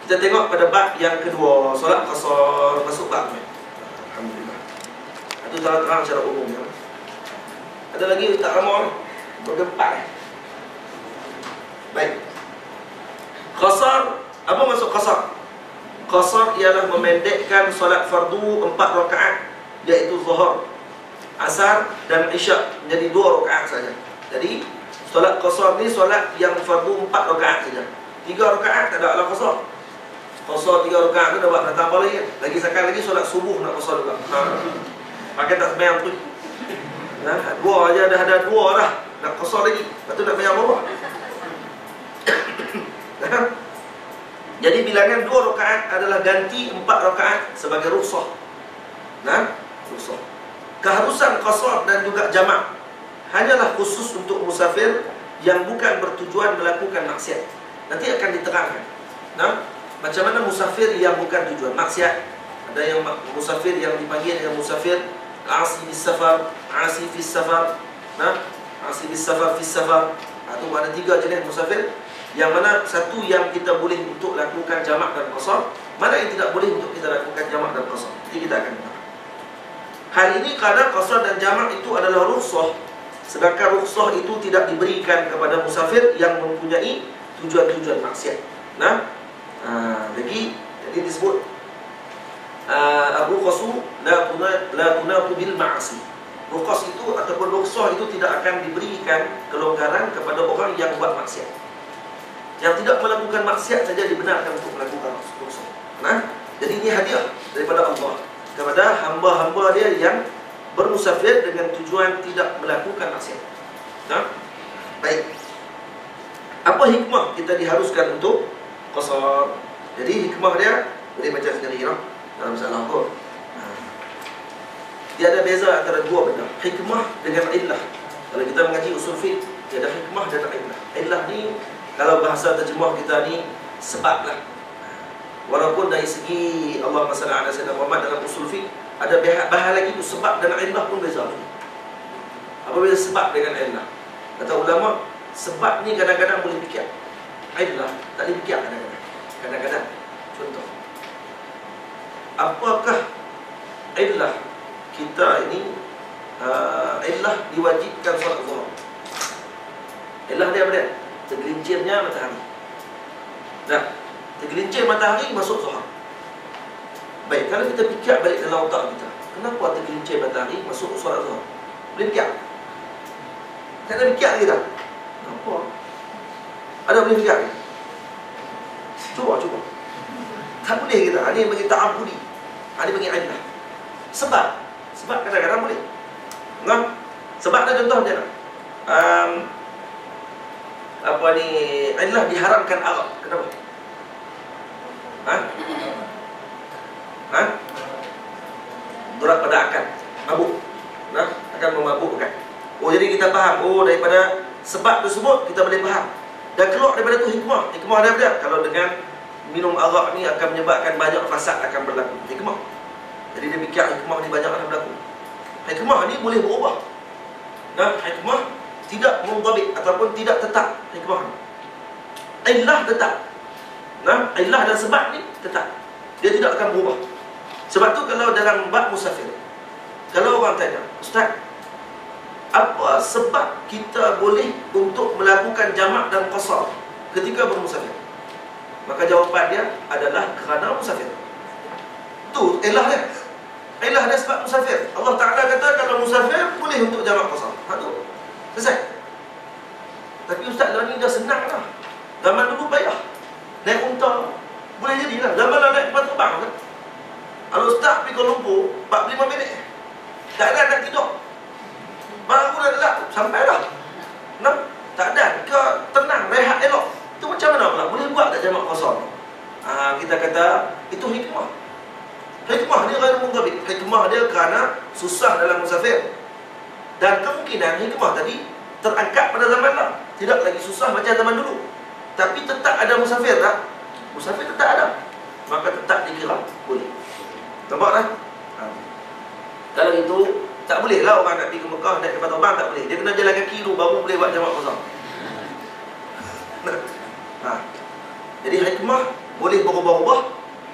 Kita tengok pada bab yang kedua, solat qasar, masuk bab ni. Alhamdulillah. Itu terang-terang secara umumnya. Ada lagi Ustaz Ramon bergempak. Baik. Qasar, apa maksud qasar? Qasar ialah memendekkan solat fardu 4 rakaat, iaitu zuhur, asar dan isyak menjadi 2 rakaat saja. Jadi Solat qasar ni solat yang fardu 4 rakaat saja. 3 rakaat tak ada ala qasar. Qasar 3 rakaat tu dah buat tambah lagi. Lagi sekali lagi solat subuh nak qasar juga. Pakai tak sembahyang tu. Dua aja dah ada 2 dah. Nak qasar lagi. Lepas tu nak bayar berapa? Jadi bilangan 2 rakaat adalah ganti 4 rakaat sebagai rukhsah. Rukhsah. Keharusan qasar dan juga jamak hanyalah khusus untuk musafir yang bukan bertujuan melakukan maksiat. Nanti akan diterangkan. Macam mana musafir yang bukan tujuan maksiat? Ada yang musafir yang dipanggil dengan musafir asi bis safar, asi fis safar. Asi bis safar fis safar. Itu ada 3 jenis musafir. Yang mana satu yang kita boleh untuk lakukan jamak dan qasar, mana yang tidak boleh untuk kita lakukan jamak dan qasar. Jadi kita akan tahu. Hal ini kerana qasar dan jamak itu adalah rukhsah, sedangkan rukhsah itu tidak diberikan kepada musafir yang mempunyai tujuan-tujuan maksiat. Jadi disebut ar-rukhsu la tunatu bil ma'asi. Rukhsah itu ataupun rukhsah itu tidak akan diberikan kelonggaran kepada orang yang buat maksiat. Yang tidak melakukan maksiat saja dibenarkan untuk melakukan rukhsah. Jadi ini hadiah daripada Allah kepada hamba-hamba dia yang bermusafir dengan tujuan tidak melakukan maksiat. Baik. Apa hikmah kita diharuskan untuk qasar? Jadi hikmah dia boleh baca sendiri dalam masalah apa. Dia ada beza antara 2 benda, hikmah dengan illah. Kalau kita mengaji usul fiqh, dia ada hikmah dan illah. Illah ni kalau bahasa terjemah kita ni sebab lah. Walaupun dari segi Allah Masya Allah Sayyidina Muhammad dalam usul fiqh ada bahan lagi tu sebab dan illah pun beza. Apa beza sebab dengan illah? Kata ulama, sebab ni kadang-kadang boleh fikir, illah tak boleh fikir kadang-kadang. Kadang-kadang contoh, apakah illah kita ini illah diwajibkan solat zuhur? Illah dia apa dia? Tergelincirnya matahari. Tergelincir matahari masuk zuhur. Baik, kalau kita fikir balik dalam otak kita, kenapa tergelincir matahari masuk solat zuhur? Boleh fikir? Tak ada fikir lagi dah. Kenapa? Ada boleh fikir lagi? Cuba. Tak boleh kita. Ini bagi ta'abudi. Ini bagi illah. Sebab kadang-kadang boleh. Sebab ada contoh macam mana? Illah diharamkan arak. Kenapa? Berat pada akal, mabuk. Akan memabukkan. Jadi kita faham, daripada sebab tersebut kita boleh faham. Dan keluar daripada tu hikmah. Hikmah daripada kalau dengan minum arak ni akan menyebabkan banyak fasad akan berlaku. Hikmah. Jadi dia fikir hikmah ni banyak akan berlaku. Hikmah ni boleh berubah. Hikmah tidak mundabit ataupun tidak tetap. Hikmah ni illah tetap. Illah dan sebab ni tetap. Dia tidak akan berubah. Sebab tu kalau dalam bab musafir, kalau orang tanya, Ustaz, apa sebab kita boleh untuk melakukan jamak dan qasar ketika bermusafir? Maka jawapan dia adalah kerana musafir. Tu illah dia. Illah dia sebab musafir. Allah Ta'ala kata kalau musafir boleh untuk jamak qasar. Tu selesai. Tapi Ustaz lah ni dah senang lah. Zaman dulu payah. Naik unta boleh jadilah. Zaman lah naik kapal terbang kan. Kalau Ustaz pergi Kuala Lumpur 45 minit tak ada nak tidur, baru dah sampai dah. Tak ada ke tenang, rehat elok. Itu macam mana pula? Boleh buat tak jamak qasar? Kita kata itu hikmah. Hikmah dia ghair mundabit. Hikmah dia kerana susah dalam musafir. Dan kemungkinan hikmah tadi terangkat pada zaman lah. Tidak lagi susah macam zaman dulu. Tapi tetap ada musafir tak? Musafir tetap ada. Maka tetap dikira boleh. Nampak tak? Kalau itu tak boleh lah orang nak pergi ke Mekah naik kapal terbang, tak boleh. Dia kena jalan kaki dulu baru boleh buat jamak qasar. Jadi hikmah boleh berubah-ubah,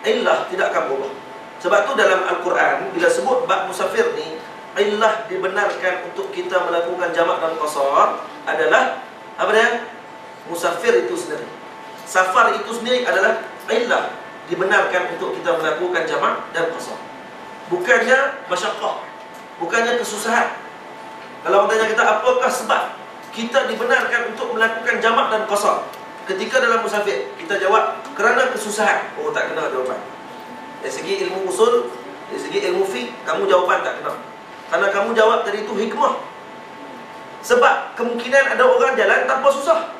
illah tidak akan berubah. Sebab tu dalam Al-Quran bila sebut bab musafir ni, illah dibenarkan untuk kita melakukan jamak dan qasar adalah apa dia? Musafir itu sendiri. Safar itu sendiri adalah illah dibenarkan untuk kita melakukan jamak dan qasar. Bukannya masyaqqah, bukannya kesusahan. Kalau orang tanya kita apakah sebab kita dibenarkan untuk melakukan jamak dan qasar ketika dalam musafir? Kita jawab kerana kesusahan. Oh, tak kena jawapan. Dari segi ilmu usul, dari segi ilmu fiqh, kamu jawapan tak kena. Karena kamu jawab tadi itu hikmah. Sebab kemungkinan ada orang jalan tanpa susah.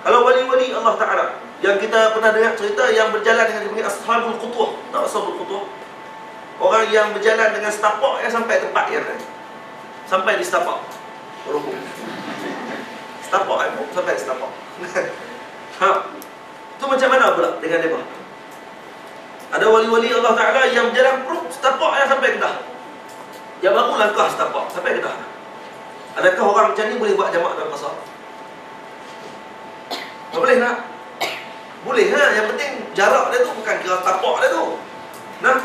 Kalau wali-wali Allah Ta'ala yang kita pernah dengar cerita, yang berjalan dengan dipanggil ashabul qutwah. Tak ashabul qutwah? Orang yang berjalan dengan setapak yang sampai tempat yang lain. Sampai di setapak. Berhubung setapak sampai setapak. Itu macam mana pula dengan mereka? Ada wali-wali Allah Ta'ala yang berjalan perut setapak yang sampai Kedah. Yang baru langkah setapak sampai Kedah. Adakah orang macam ni boleh buat jamak dan qasar? Tak boleh nak? Boleh lah. Yang penting jarak dia tu bukan kira tapak dia tu. Nah,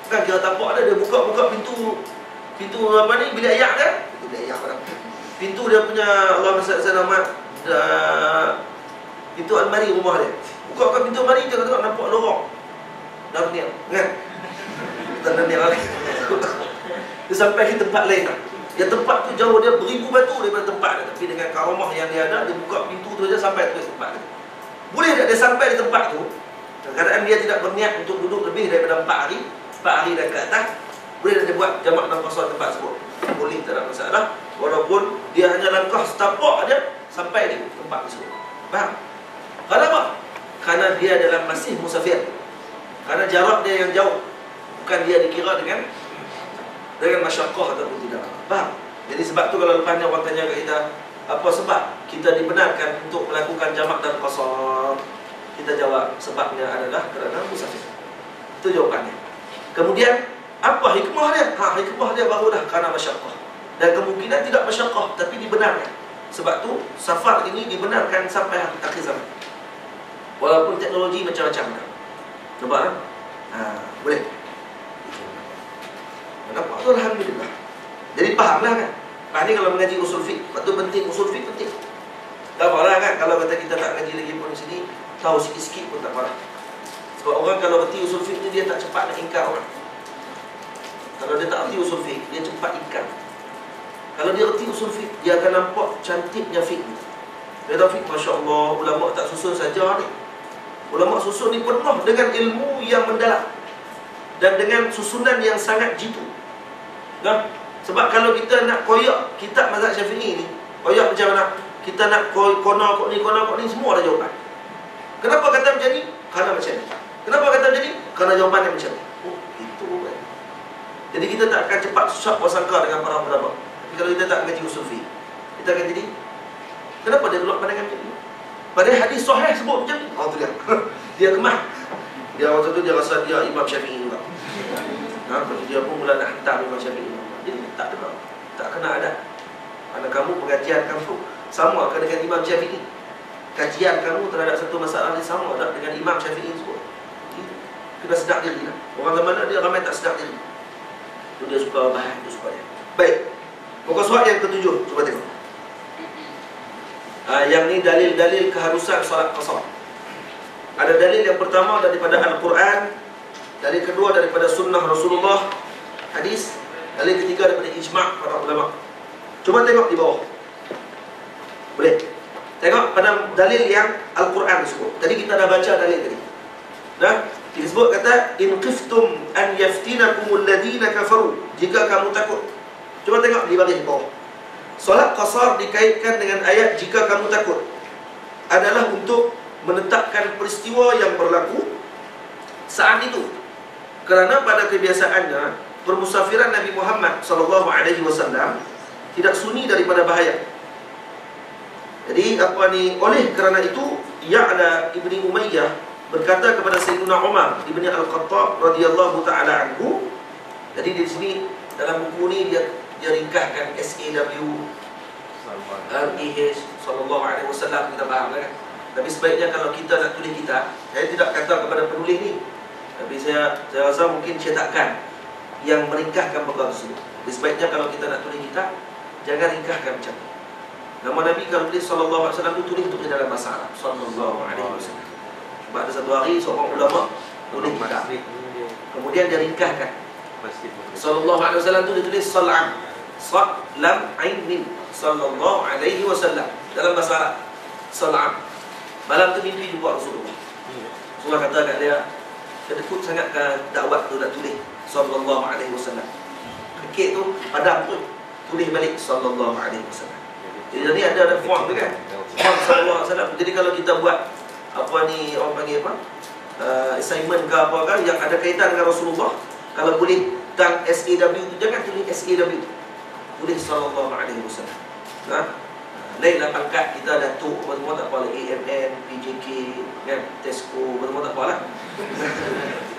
bukan kira tapak dia. Dia buka pintu apa ni, bilik ayak dia. Bilik ayak apa? Pintu dia punya, Allah SWT, pintu almari rumah dia. Bukakan pintu almari, dia tengok nampak lorong. Dah berniak, kan? Kita berniak lagi. Dia sampai di tempat lain. Yang tempat tu jauh dia beribu batu daripada tempat dia. Tapi dengan karamah yang dia ada, dia buka pintu tu saja sampai ke tempat dia. Boleh tak dia sampai di tempat tu, keadaan dia tidak berniat untuk duduk lebih daripada 4 hari, 4 hari dan ke atas, boleh tak dia buat jamak dan qasar tempat tersebut? Boleh, tak ada masalah. Walaupun dia hanya langkah setapak aja sampai di tempat tersebut. Faham? Kenapa? Karena dia dalam masih musafir. Karena jarak dia yang jauh. Bukan dia dikira dengan masyaqqah ataupun tidak. Faham? Jadi sebab tu kalau lepas ni orang tanya kat kita, apa sebab kita dibenarkan untuk melakukan jamak dan qasar? Kita jawab, sebabnya adalah kerana musafir. Itu jawapannya. Kemudian, apa hikmah dia? Hikmah dia barulah kerana masyaqqah. Dan kemungkinan tidak masyaqqah, tapi dibenarkan. Sebab tu, safar ini dibenarkan sampai akhir zaman. Walaupun teknologi macam-macam. Nampak kan? Boleh. Nampak tu alhamdulillah. Jadi fahamlah kan? Lepas ni kalau mengaji usul fiqh, lepas tu penting, usul fiqh penting. Tak apalah kan, kalau kata kita tak ngaji lagi pun di sini, tahu sikit-sikit pun tak apalah. Sebab orang kalau reti usul fiqh ni, dia tak cepat nak ingkar orang. Kalau dia tak reti usul fiqh, dia cepat ingkar. Kalau dia reti usul fiqh, dia akan nampak cantiknya fiqh. Dia tahu fiqh, Masya Allah, ulama tak susun saja ni. Ulama susun ni penuh dengan ilmu yang mendalam dan dengan susunan yang sangat jitu. Nah, sebab kalau kita nak koyak kitab mazhab Syafi'i ni, koyak macam mana? Kita nak kona kok ni, semua ada jawapan. Kenapa kata macam ni? Kerana macam ni. Kenapa kata macam ni? Kerana jawapan yang macam ni. Oh, itu kan. Jadi kita tak akan cepat susah bersangka dengan para ulama. Tapi kalau kita tak mengaji usul fiqh, kita akan jadi, kenapa dia keluar pandangan macam ni? Padahal hadis sahih sebut macam ni. Oh, tu dia. Dia kemah. Dia waktu tu dia rasa dia Imam Syafi'i juga. Dia pun mula nak hantar Imam Syafi'i. Jadi tak kena ada. Karena kamu pengajian kamu sama dengan Imam Syafi'i. Kajian kamu terhadap satu masalah ni sama tak dengan Imam Syafi'i sebut. Kena sedar diri lah. Orang zaman dia ramai tak sedar diri. Tu dia suka bahan, tu suka dia. Baik. Muka surat yang ketujuh, cuba tengok. Yang ni dalil-dalil keharusan solat qasar. Ada dalil yang pertama daripada Al-Quran, dalil kedua daripada sunnah Rasulullah, hadis, dalil ketiga daripada ijma' para ulama. Cuba tengok di bawah. Boleh? Tengok pada dalil yang Al-Quran disebut. Tadi kita dah baca dalil tadi. Nah, disebut kata in khiftum an yaftinakumul ladina kafaru. Jika kamu takut. Cuba tengok di baris bawah. Solat qasar dikaitkan dengan ayat jika kamu takut adalah untuk menetapkan peristiwa yang berlaku saat itu. Kerana pada kebiasaannya permusafiran Nabi Muhammad SAW tidak sunyi daripada bahaya. Jadi apa ni, oleh kerana itu Ya'la ibni Umayyah berkata kepada Sayyidina Umar ibni Al-Khattab radhiyallahu ta'ala anhu. Jadi di sini dalam buku ni dia ringkaskan SAW REH sallallahu alaihi wasallam, kita faham kan? Tapi sebaiknya kalau kita nak tulis kitab, saya tidak kata kepada penulis ni, tapi saya rasa mungkin cetakan yang meringkaskan perkara tersebut. Jadi sebaiknya kalau kita nak tulis kitab, jangan ringkaskan macam ni. Nama Nabi kalau tulis sallallahu alaihi wasallam tu tulis untuk dalam bahasa Arab sallallahu alaihi wasallam. Sebab ada satu hari seorang ulama tulis kitab, kemudian dia ringkaskan sallallahu alaihi wasallam tu dia tulis salam, sad lam ain mim. sallallahu alaihi wasallam. Dalam bahasa Arab, salam. Malam tu mimpi jumpa Rasulullah. Rasulullah kata kat dia, kedekut sangat ke dakwah tu nak tulis sallallahu alaihi wasallam. Kekek tu padam tu, tulis balik sallallahu alaihi wasallam. Jadi ada form tu kan, form sallallahu alaihi wasallam. Jadi kalau kita buat apa ni, orang panggil apa, assignment ke apa kan yang ada kaitan dengan Rasulullah, kalau boleh tentang SAW tu jangan tulis SAW, tulis sallallahu alaihi wasallam. Lainlah pangkat kita Datuk semua tak apa lah, AMN, PJK kan, Tesco semua tak apa lah.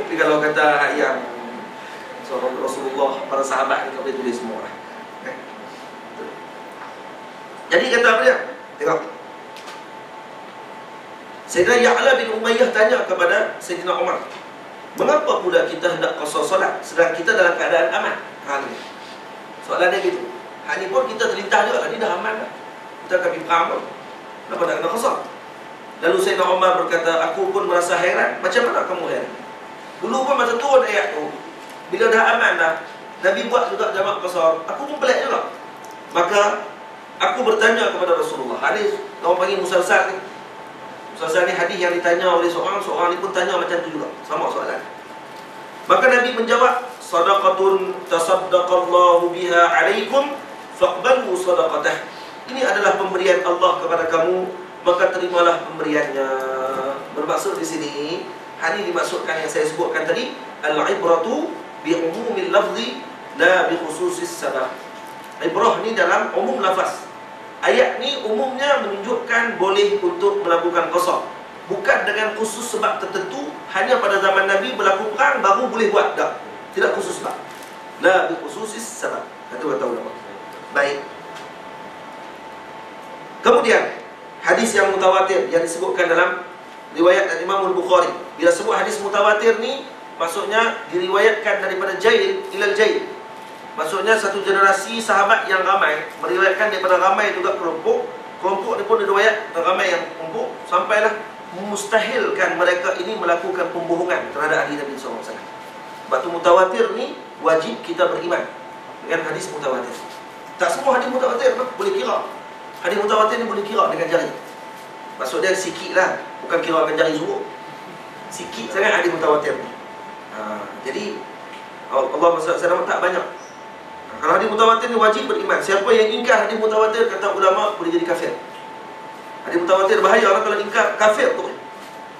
Tapi kalau kata yang seorang Rasulullah, para sahabat kita boleh tulis semua lah. Jadi kata apa dia? Tengok, Sayyidina Ya'la bin Umayyah tanya kepada Sayyidina Umar, mengapa pula kita hendak qasar solat sedang kita dalam keadaan aman? Soalan dia gitu. Hal ni pun kita terlintas juga lah, ni dah aman dah, kita akan pergi perang pun, kenapa tak kena qasar? Lalu Sayyidina Umar berkata, aku pun merasa heran. Macam mana kamu heran? Dulu pun masa turun ayat tu, bila dah aman dah, Nabi buat juga jamak qasar, aku pun pelik juga. Maka aku bertanya kepada Rasulullah. Hadis orang panggil musalsal ni. Musalsal ni hadis yang ditanya oleh seorang ni pun tanya macam tu juga, sama soalan. Maka Nabi menjawab, sadaqatun tasaddaqallahu biha alaikum faqbalu sadaqatah. Ini adalah pemberian Allah kepada kamu, maka terimalah pemberiannya. Bermaksud di sini, hadis dimaksudkan yang saya sebutkan tadi, al-ibratu bi umumil lafzi la bi khususis sabab. Ibrah ni dalam umum lafaz. Ayat ni umumnya menunjukkan boleh untuk melakukan qasar, bukan dengan khusus sebab tertentu. Hanya pada zaman Nabi berlaku perang baru boleh buat, tak, tidak khusus sebab. La bi khususis sabab, kata ulama. Baik. Kemudian hadis yang mutawatir yang disebutkan dalam riwayat Imam Al-Bukhari. Bila sebut hadis mutawatir ni, maksudnya diriwayatkan daripada jail ilal jail. Maksudnya satu generasi sahabat yang ramai meriwayatkan daripada ramai juga kelompok. Kelompok ni pun diriwayat ramai yang kelompok, sampailah memustahilkan mereka ini melakukan pembohongan terhadap ahli Nabi SAW. Sebab tu mutawatir ni wajib kita beriman dengan hadis mutawatir. Tak semua hadis mutawatir boleh kira. Hadis mutawatir ni boleh kira dengan jari. Maksud dia sikit lah, bukan kira dengan jari suruh. Sikit sangat hadis mutawatir ni. Jadi Allah SWT tak banyak. Kalau hadis mutawatir ni wajib beriman. Siapa yang ingkar hadis mutawatir, kata ulama, boleh jadi kafir. Hadis mutawatir bahaya orang kalau ingkar, kafir tu.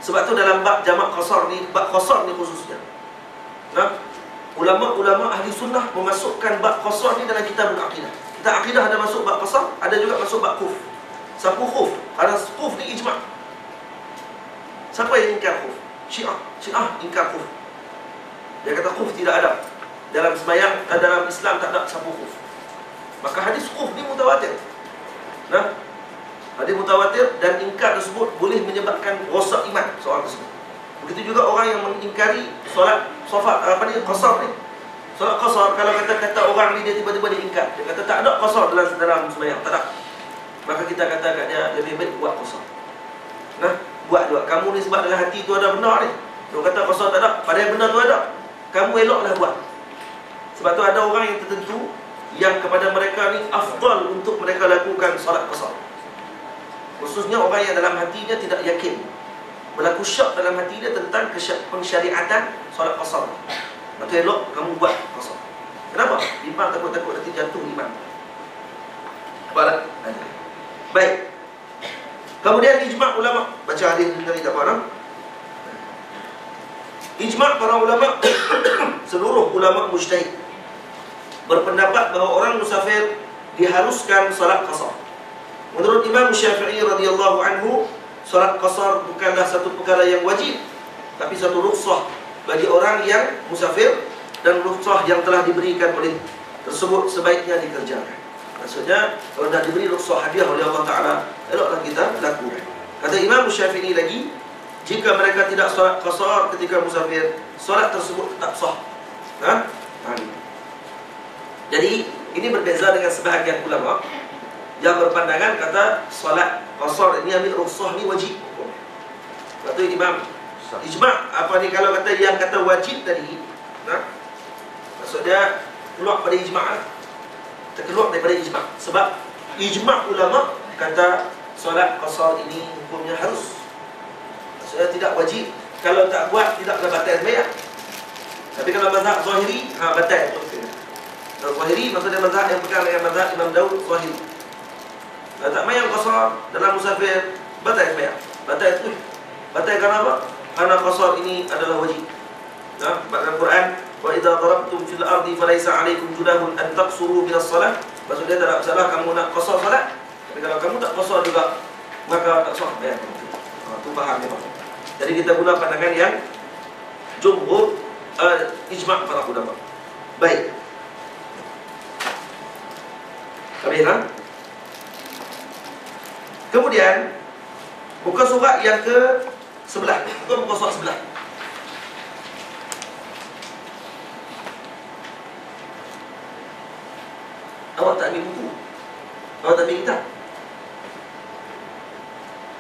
Sebab tu dalam bab jamak qasar ni, bab qasar ni khususnya, ulama-ulama ahli sunnah memasukkan bab qasar ni dalam kitab akidah. Kitab akidah ada masuk bab qasar, ada juga masuk bab khuf. Sapu khuf, ada khuf ni ijma'. Siapa yang ingkar khuf? Syiah ingkar khuf. Dia kata khuf tidak ada dalam sembahyang, dalam Islam tak ada sapu khuf. Maka hadis khuf ni mutawatir. Hadis mutawatir, dan ingkar tersebut boleh menyebabkan rosak iman seorang tersebut. Begitu juga orang yang mengingkari solat qasar ni. Solat qasar, kalau kata orang ni dia tiba-tiba dia ingkar, dia kata tak ada qasar dalam sembahyang, tak ada. Maka kita kata kat dia, lebih baik buat qasar. Buat juga. Kamu ni sebab dalam hati tu ada benar ni. Dia kata qasar tak ada, padahal benar tu ada. Kamu eloklah buat. Sebab tu ada orang yang tertentu yang kepada mereka ni afdal untuk mereka lakukan solat qasar. Khususnya orang yang dalam hatinya tidak yakin, berlaku syak dalam hati dia tentang pensyariatan solat qasar. Sebab tu elok kamu buat qasar. Kenapa? Imam takut-takut nanti jatuh imam. Baik. Kemudian ijma' ulama. Baca hadis ni tak faham? Ijma' para ulama seluruh ulama mujtahid berpendapat bahawa orang musafir diharuskan salat qasar. Menurut Imam Syafi'i radhiyallahu anhu, salat qasar bukanlah satu perkara yang wajib, tapi satu rukhsah bagi orang yang musafir, dan rukhsah yang telah diberikan oleh tersebut sebaiknya dikerjakan. Maksudnya kalau dah diberi rukhsah hadiah oleh Allah Ta'ala, eloklah kita lakukan. Kata Imam Syafi'i lagi, jika mereka tidak salat qasar ketika musafir, salat tersebut tetap sah. Jadi ini berbeza dengan sebahagian ulama yang berpandangan kata salat qasar ini ambil rukhsah ni wajib. Lepas tu Imam ijma' apa ni, kalau kata yang kata wajib tadi, maksud dia keluar pada ijma', terkeluar daripada ijma'. Sebab ijma' ulama kata solat qasar ini hukumnya harus. Maksudnya tidak wajib. Kalau tak buat tidaklah batal sembahyang. Tapi kalau mazhab zahiri, batal. Kalau zahiri maksudnya mazhab yang pegang dengan mazhab Imam Daud zahiri. Kalau tak sembahyang qasar dalam musafir, batal sembahyang. Batal itu. Batal kerana apa? Kerana qasar ini adalah wajib. Dalam Quran, wa idza darabtum fil ardi falaysa 'alaykum junahun an taqsuru min as-salah. Maksudnya tak ada masalah kamu nak qasar salat. Tapi kalau kamu tak qasar juga, maka tak sah bayar. Itu faham memang. Jadi kita guna pandangan yang jumhur ijma' para ulama. Baik. Habis kan? Kemudian buka surat yang ke sebelah. Buka surat sebelah. Awak tak ambil buku? Awak tak ambil kitab?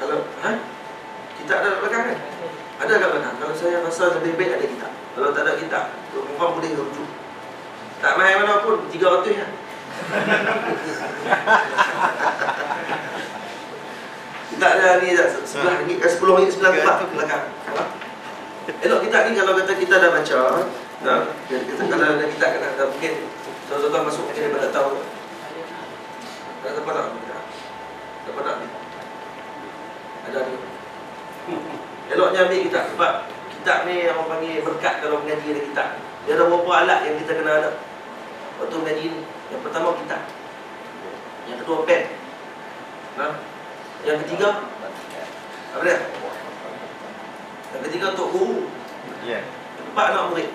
Kalau kitab ada kat belakang kan? Ada kat belakang. Kalau saya rasa lebih baik ada kitab. Kalau tak ada kitab, perempuan boleh rujuk. Tak mahal mana pun, 300 ya. Kita ada ni sebelah ni, 10 ringgit 9 tempat tu belakang. Elok kita ni kalau kata kita dah baca, kita kalau ada kitab kena mungkin tuan-tuan masuk mungkin dia tak tahu. Tak dapat nak ambil. Dapat nak ambil. Ada ni. Eloknya ambil kitab sebab kitab ni orang panggil berkat kalau mengaji ada kitab. Dia ada beberapa alat yang kita kena ada waktu mengaji ni. Yang pertama kitab. Yang kedua pen. Yang ketiga apa dia? Yang ketiga untuk guru. Empat anak murid.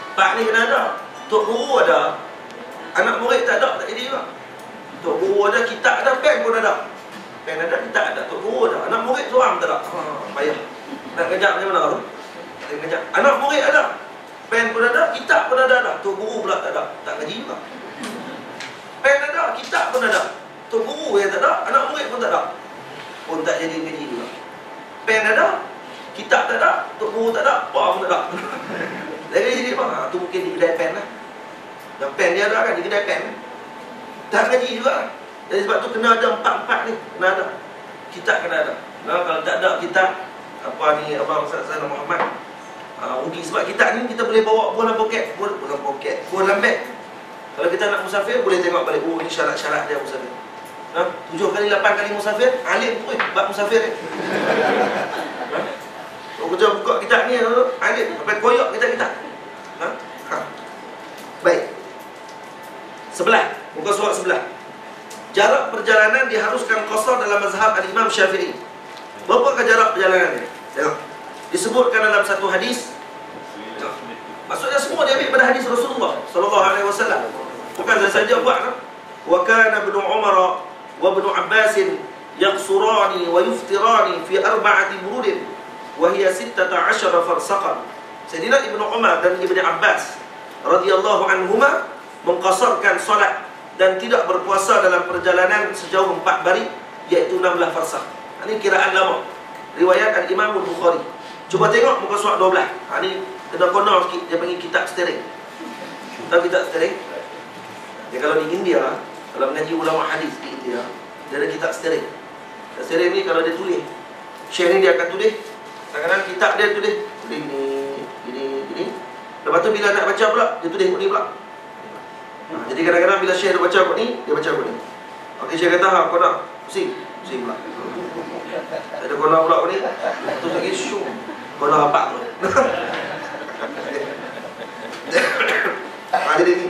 Empat ni kena ada. Untuk guru ada. Anak murid tak ada, tak jadi juga. Untuk guru ada, kitab ada, pen pun ada. Pen ada, kitab ada, untuk guru ada. Anak murid seorang tak ada. Payah. Nak kejap macam mana tu? Kejap. Anak murid ada. Pen pun ada, kitab pun ada. Untuk guru pula tak ada. Tak ngaji juga. Pen ada, kitab pun ada. Untuk guru yang tak ada, anak murid pun tak ada. Pun tak jadi ngaji juga. Pen ada, kitab tak ada, untuk guru tak ada, apa pun tak ada. Jadi apa? Tu mungkin di kedai pen lah. Yang pen dia ada kan, di kedai pen. Tak ngaji juga lah. Jadi sebab tu kena ada empat-empat ni. Kena ada. Kitab kena ada. Kalau tak ada kitab, apa ni, Abang Sayyidina Muhammad, rugi. Sebab kitab ni kita boleh bawa buah dalam poket. Buah dalam beg. Kalau kita nak musafir, boleh tengok balik. Oh, ini syarat-syarat dia musafir. 7 kali 8 kali musafir, alim pun bab musafir ni. Kita buka kitab ni, alim. Sampai koyok kitab-kitab. Baik. Sebelah. Muka surat sebelah. Jarak perjalanan diharuskan qasar dalam mazhab al-Imam Syafi'i. Berapakah jarak perjalanan ni? Tengok. Disebutkan dalam satu hadis. Maksudnya semua diambil pada hadis Rasulullah sallallahu alaihi wasallam. Bukan saya saja buat kan? Wa kana ibnu Umar wa ibnu Abbas yaqsurani wa yuftirani fi 4 burudin wa hiya 16 farsaqan. Sayyidina Ibnu Umar dan Ibnu Abbas radhiyallahu anhuma mengqasarkan solat dan tidak berpuasa dalam perjalanan sejauh 4 barit, iaitu 16 farsakh. Ini kiraan lama. Riwayat Al-Imam Al-Bukhari. Cuba tengok muka surat 12. Ini kena kono sikit, dia panggil kitab steering. Tahu kitab steering? Ya, kalau di India, kalau mengaji ulama hadis di India, dia ada kitab steering. Kitab steering ni kalau dia tulis, syekh ni dia akan tulis. Kadang-kadang kitab dia tulis gini. Lepas tu bila nak baca pula, dia tulis ni pula. Jadi kadang-kadang bila syekh dia baca kot ni, dia baca kot ni. Okey, syekh kata, kau nak pusing pula. Ada kau nak pula kot ni. Terus lagi syuk. Kau nak apa tu? Jadi ni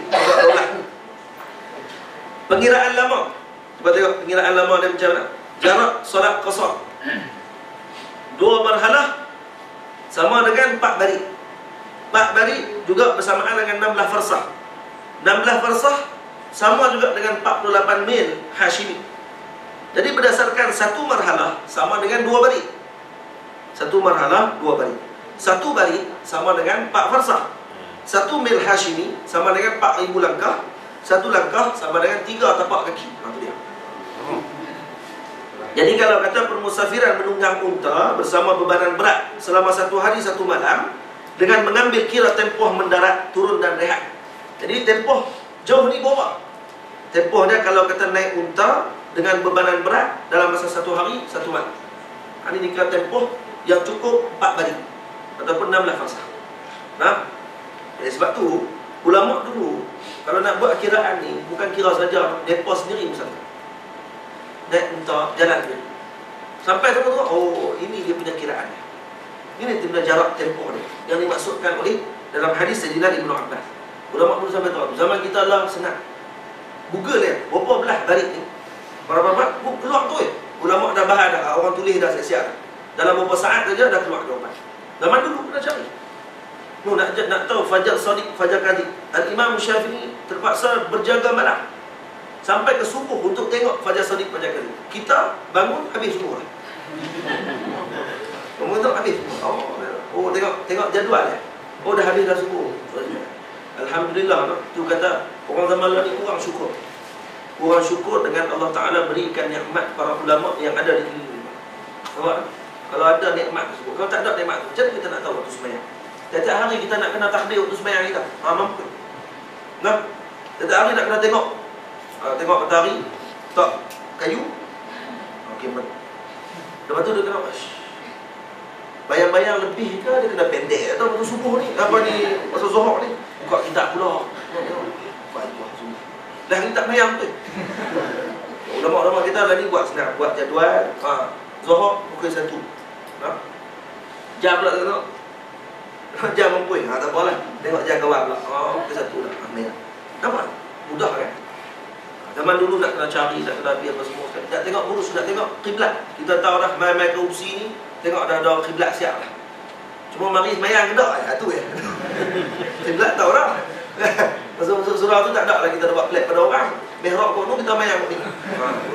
pengiraan lama. Cuba tengok pengiraan lama dia macam mana. Jarak solat qasar 2 marhalah sama dengan 4 barit. 4 barit juga bersamaan dengan 16 farsakh. 16 farsakh sama juga dengan 48 mil Hashimi. Jadi berdasarkan satu marhalah sama dengan 2 barit. Satu marhalah 2 barit. Satu barit sama dengan 4 farsakh. 1 mil Hashimi sama dengan 4,000 langkah. 1 langkah sama dengan 3 tapak kaki. Itu dia. Jadi kalau kata permusafiran menunggang unta bersama bebanan berat selama 1 hari 1 malam dengan mengambil kira tempoh mendarat, turun dan rehat. Jadi tempoh jauh ni berapa? Tempoh dia kalau kita naik unta dengan bebanan berat dalam masa 1 hari 1 malam. Ini dikira tempoh yang cukup 4 baling ataupun 16 farsah. Nah, sebab tu ulama dulu kalau nak buat kiraan ni bukan kira saja depa sendiri misalnya. Naik unta jalan dia. Sampai tu oh ini dia punya kiraan. Ini dia jarak tempoh dia yang dimaksudkan oleh dalam hadis Sayyidina Ibnu Abbas. Ulama dulu sampai tahu zaman kita lah senang. Google ya, berapa belah barik ni? Berapa keluar tu ya. Ulama dah bahas dah, orang tulis dah siap-siap dah. Dalam beberapa saat saja dah keluar jawapan. Zaman dulu kena cari. Nak tahu fajar sadiq, fajar kadhib. Al-Imam Syafi'i terpaksa berjaga malam sampai ke subuh untuk tengok fajar sadiq, fajar kadhib. Kita bangun habis semua. Bangun tu habis semua. Oh tengok jadual ya. Oh dah habis dah subuh. Alhamdulillah, tu kata orang zaman lalu ni kurang syukur. Kurang syukur dengan Allah Ta'ala berikan nikmat para ulama yang ada di dunia. Kalau ada nikmat tersebut, kalau tak ada nikmat tu, macam mana kita nak tahu waktu sembahyang? Setiap hari kita nak kena takbir waktu sembahyang kita. Mampu. Nah, setiap hari nak kena tengok. Tengok matahari, tak kayu. Okey, lepas tu dia kena bayang-bayang lebih ke dia kena pendek atau waktu subuh ni, apa ni, masa zuhur ni buka kitab pula. Dah ni tak bayang tu. Ulama-ulama kita lah ni buat senang, buat jadual. Zuhur pukul 1. Jam pula tengok. Jam mampu. Tak apalah. Tengok jam kawan pula. Pukul 1 dah. Amin. Nampak? Mudah kan? Zaman dulu nak kena cari, nak kena apa semua. Tak tengok urus, nak tengok kiblat. Kita tahu dah main-main korupsi ni, tengok dah ada kiblat siap lah. Cuma mari semayang ke tak? Tu ya. Kiblat tahu dah. Masuk surau tu tak ada lah kita buat pelik pada orang. Mihrab pun kita mayang ni.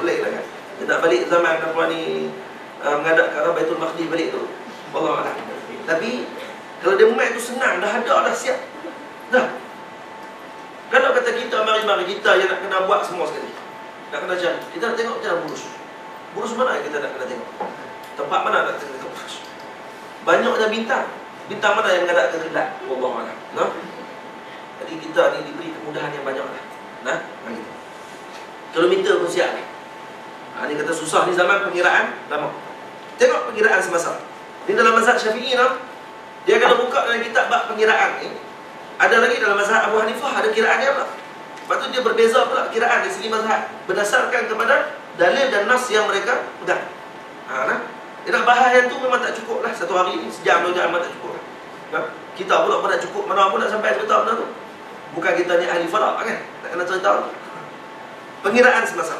Boleh lah kan. Dia tak balik zaman apa ni menghadap ke arah Baitul Maqdis balik tu. Wallahualam. Tapi kalau dia main tu senang, dah ada dah siap. Dah. Kalau kata kita mari-mari kita yang nak kena buat semua sekali. Nak kena cari. Kita nak tengok macam mana burus. Burus mana yang kita nak kena tengok? Tempat mana nak tengok burus? Banyaknya bintang. Bintang mana yang menghadap ke kiblat? Wallahualam. Nah. Jadi kita ni diberi kemudahan yang banyak lah. Nah, begitu. Kilometer pun siap ni. Ni kata susah ni zaman pengiraan lama. Tengok pengiraan semasa. Ni dalam mazhab Syafi'i nah. Dia kalau buka dalam kitab bab pengiraan ni, ada lagi dalam mazhab Abu Hanifah ada kiraan dia pula. Lepas tu dia berbeza pula kiraan dari segi mazhab berdasarkan kepada dalil dan nas yang mereka pegang. Nah. Dia nak bahas yang tu memang tak cukup lah. Satu hari ni sejam 2 jam memang tak cukup lah. Nah. Kita pula pun nak cukup, mana pun nak sampai cerita benda tu. Bukan kita ni ahli falak kan? Tak kena cerita tu. Pengiraan semasa.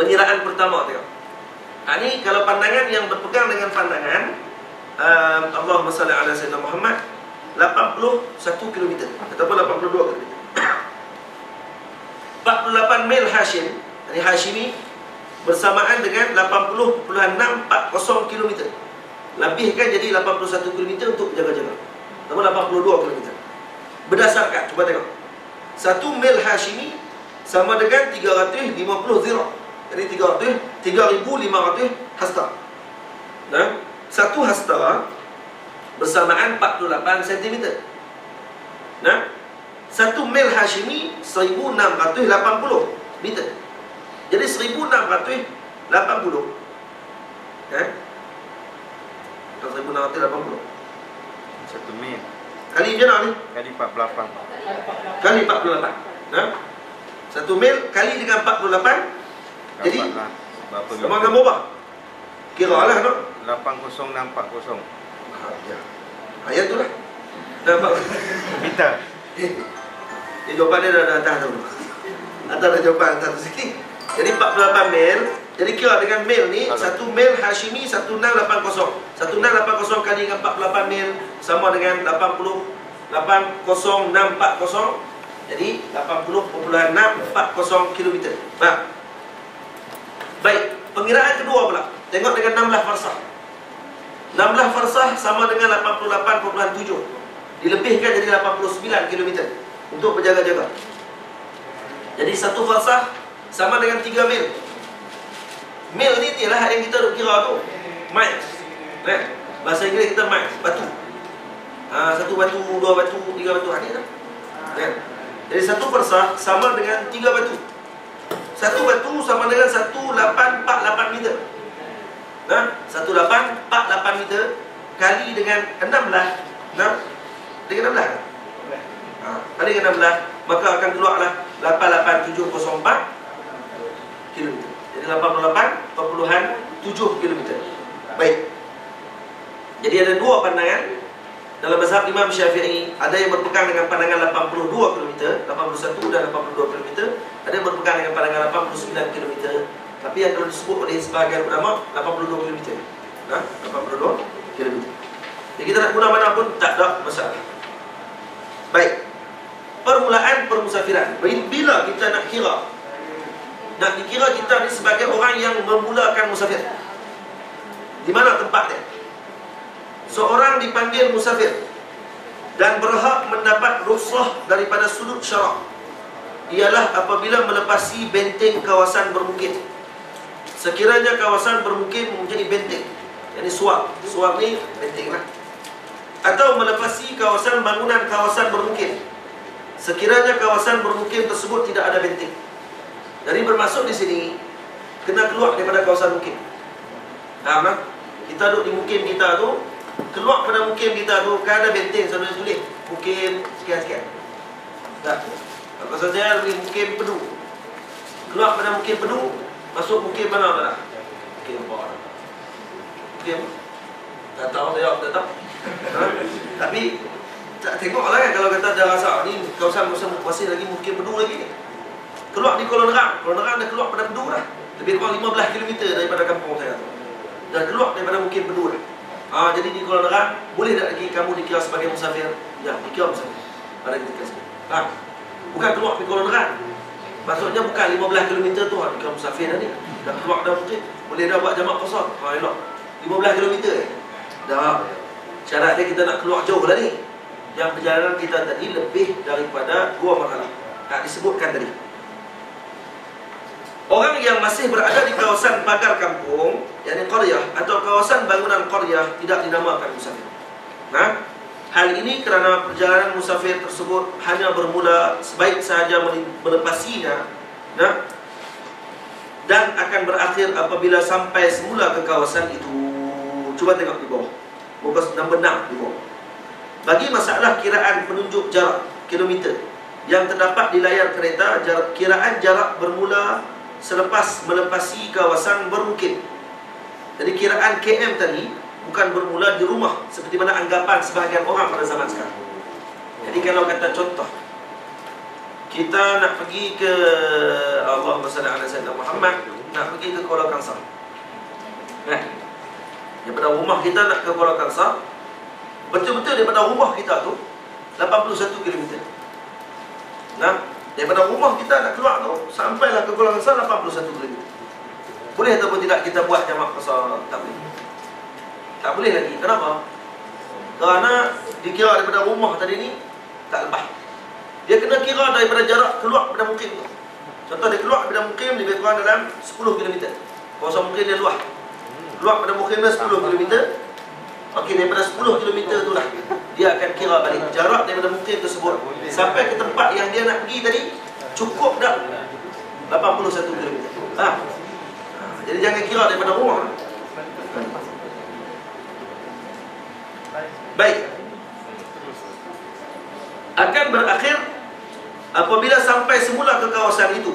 Pengiraan pertama tengok. Ni kalau pandangan yang berpegang dengan pandangan Allahumma salli ala Sayyidina Muhammad 81 km ataupun 82 km. 48 mil Hashim, ini Hashimi bersamaan dengan 80.640 km. Lebihkan jadi 81 km untuk jaga-jaga. Ataupun 82 km. Berdasarkan, cuba tengok. 1 mil Hashimi sama dengan 350 zirah. Jadi 3,500 hasta. Nah, satu hasta bersamaan 48 cm. Nah, 1 mil Hashimi 1680 meter. Jadi 1680. Atau 1680. 1 mil Kali je nak ni? kali 48. Kali 48. Nah, 1 mil kali dengan 48. Jadi berapa sama dengan berapa? Kira lah no? 80640 ya. Ayat tu lah. Nampak? meter. Dia jawapan dia dah atas tu. Atas dah jawapan atas tu sikit. Jadi 48 mil. Jadi kira dengan mil ni 1 mil Hashimi 1680. 1680 kali dengan 48 mil sama dengan 80,640. Jadi 80.640 km. Baik, pengiraan kedua pula. Tengok dengan 16 farsah. 16 farsah sama dengan 88.7. Dilebihkan jadi 89 km untuk berjaga-jaga. Jadi satu farsah sama dengan 3 mil. Mil ni ialah yang kita kira tu miles. Bahasa Inggeris kita miles, batu. Satu batu, dua batu, tiga batu, ni dah. Jadi satu farsakh sama dengan 3 batu. Satu batu sama dengan 1848 meter. Nah, 1848 meter kali dengan 16. Nah, dengan 16. Kali dengan 16, maka akan keluarlah 88704 km. Jadi 88,7 km. Baik. Jadi ada dua pandangan dalam mazhab Imam Syafi'i. Ada yang berpegang dengan pandangan 82 km, 81 dan 82 km. Ada yang berpegang dengan pandangan 89 km. Tapi yang kalau disebut oleh sebahagian ulama 82 km. Nah, 82 km. Jadi kita nak guna mana pun tak ada masalah. Baik. Permulaan permusafiran. Bila kita nak kira, nak dikira kita ni sebagai orang yang memulakan musafir, di mana tempat dia? Seorang dipanggil musafir dan berhak mendapat rukhsah daripada sudut syarak ialah apabila melepasi benteng kawasan bermukim. Sekiranya kawasan bermukim menjadi benteng, yakni suap ni benteng lah. Atau melepasi kawasan bangunan kawasan bermukim, sekiranya kawasan bermukim tersebut tidak ada benteng. Jadi bermaksud di sini kena keluar daripada kawasan mukim. Faham tak? Kita duduk di mukim kita tu, keluar pada mukim kita tu kan ada benteng sambil tulis mukim sekian-sekian. Tak. Apa saja di mukim Pedu. Keluar pada mukim Pedu, masuk mukim mana tak? Mukim apa? Mukim tak tahu saya tak tahu. Tapi tak tengoklah kan kalau kata dah rasa ni kawasan masih lagi mukim Pedu lagi ni. Keluar di Kuala Nerang. Kuala Nerang dah keluar pada Pedu dah. Lebih kurang 15 km daripada kampung saya tu. Dah keluar daripada mukim Pedu dah. Jadi di Kuala Nerang boleh tak lagi kamu dikira sebagai musafir? Ya, dikira musafir pada ketika itu. Bukan keluar di Kuala Nerang. Maksudnya bukan 15 km tu dikira musafir dah ni. Dah keluar dah mukim. Boleh dah buat jamak qasar. Elok. 15 km dah. Syarat dia kita nak keluar jauh lah ni. Yang perjalanan kita tadi lebih daripada 2 marhalah. Disebutkan tadi. Orang yang masih berada di kawasan pagar kampung, yakni qaryah atau kawasan bangunan qaryah, tidak dinamakan musafir. Hal ini kerana perjalanan musafir tersebut hanya bermula sebaik sahaja melepasinya, dan akan berakhir apabila sampai semula ke kawasan itu. Cuba tengok di bawah, muka nombor 6 di bawah. Bagi masalah kiraan penunjuk jarak kilometer yang terdapat di layar kereta, kiraan jarak bermula selepas melepasi kawasan bermukim. Jadi kiraan KM tadi bukan bermula di rumah seperti mana anggapan sebahagian orang pada zaman sekarang. Jadi kalau kata contoh, kita nak pergi ke Allahumma salli ala sayyidina Muhammad, nak pergi ke Kuala Kangsar. Daripada rumah kita nak ke Kuala Kangsar, betul-betul daripada rumah kita tu 81 km. Daripada rumah kita nak keluar tu sampailah ke Kuala Kangsar 81 km. Boleh ataupun tidak kita buat jamak qasar? Tak boleh. Tak boleh lagi. Kenapa? Kerana dikira daripada rumah tadi ni tak lepas. Dia kena kira daripada jarak keluar daripada mukim tu. Contoh dia keluar daripada mukim lebih kurang dalam 10 km. Kawasan mukim dia luas. Keluar daripada mukim dia 10 km. Okey, daripada 10 km tu lah dia akan kira balik jarak daripada mukim tersebut sampai ke tempat yang dia nak pergi tadi. Cukup dah 81 km. Jadi jangan kira daripada rumah. Baik. Akan berakhir apabila sampai semula ke kawasan itu.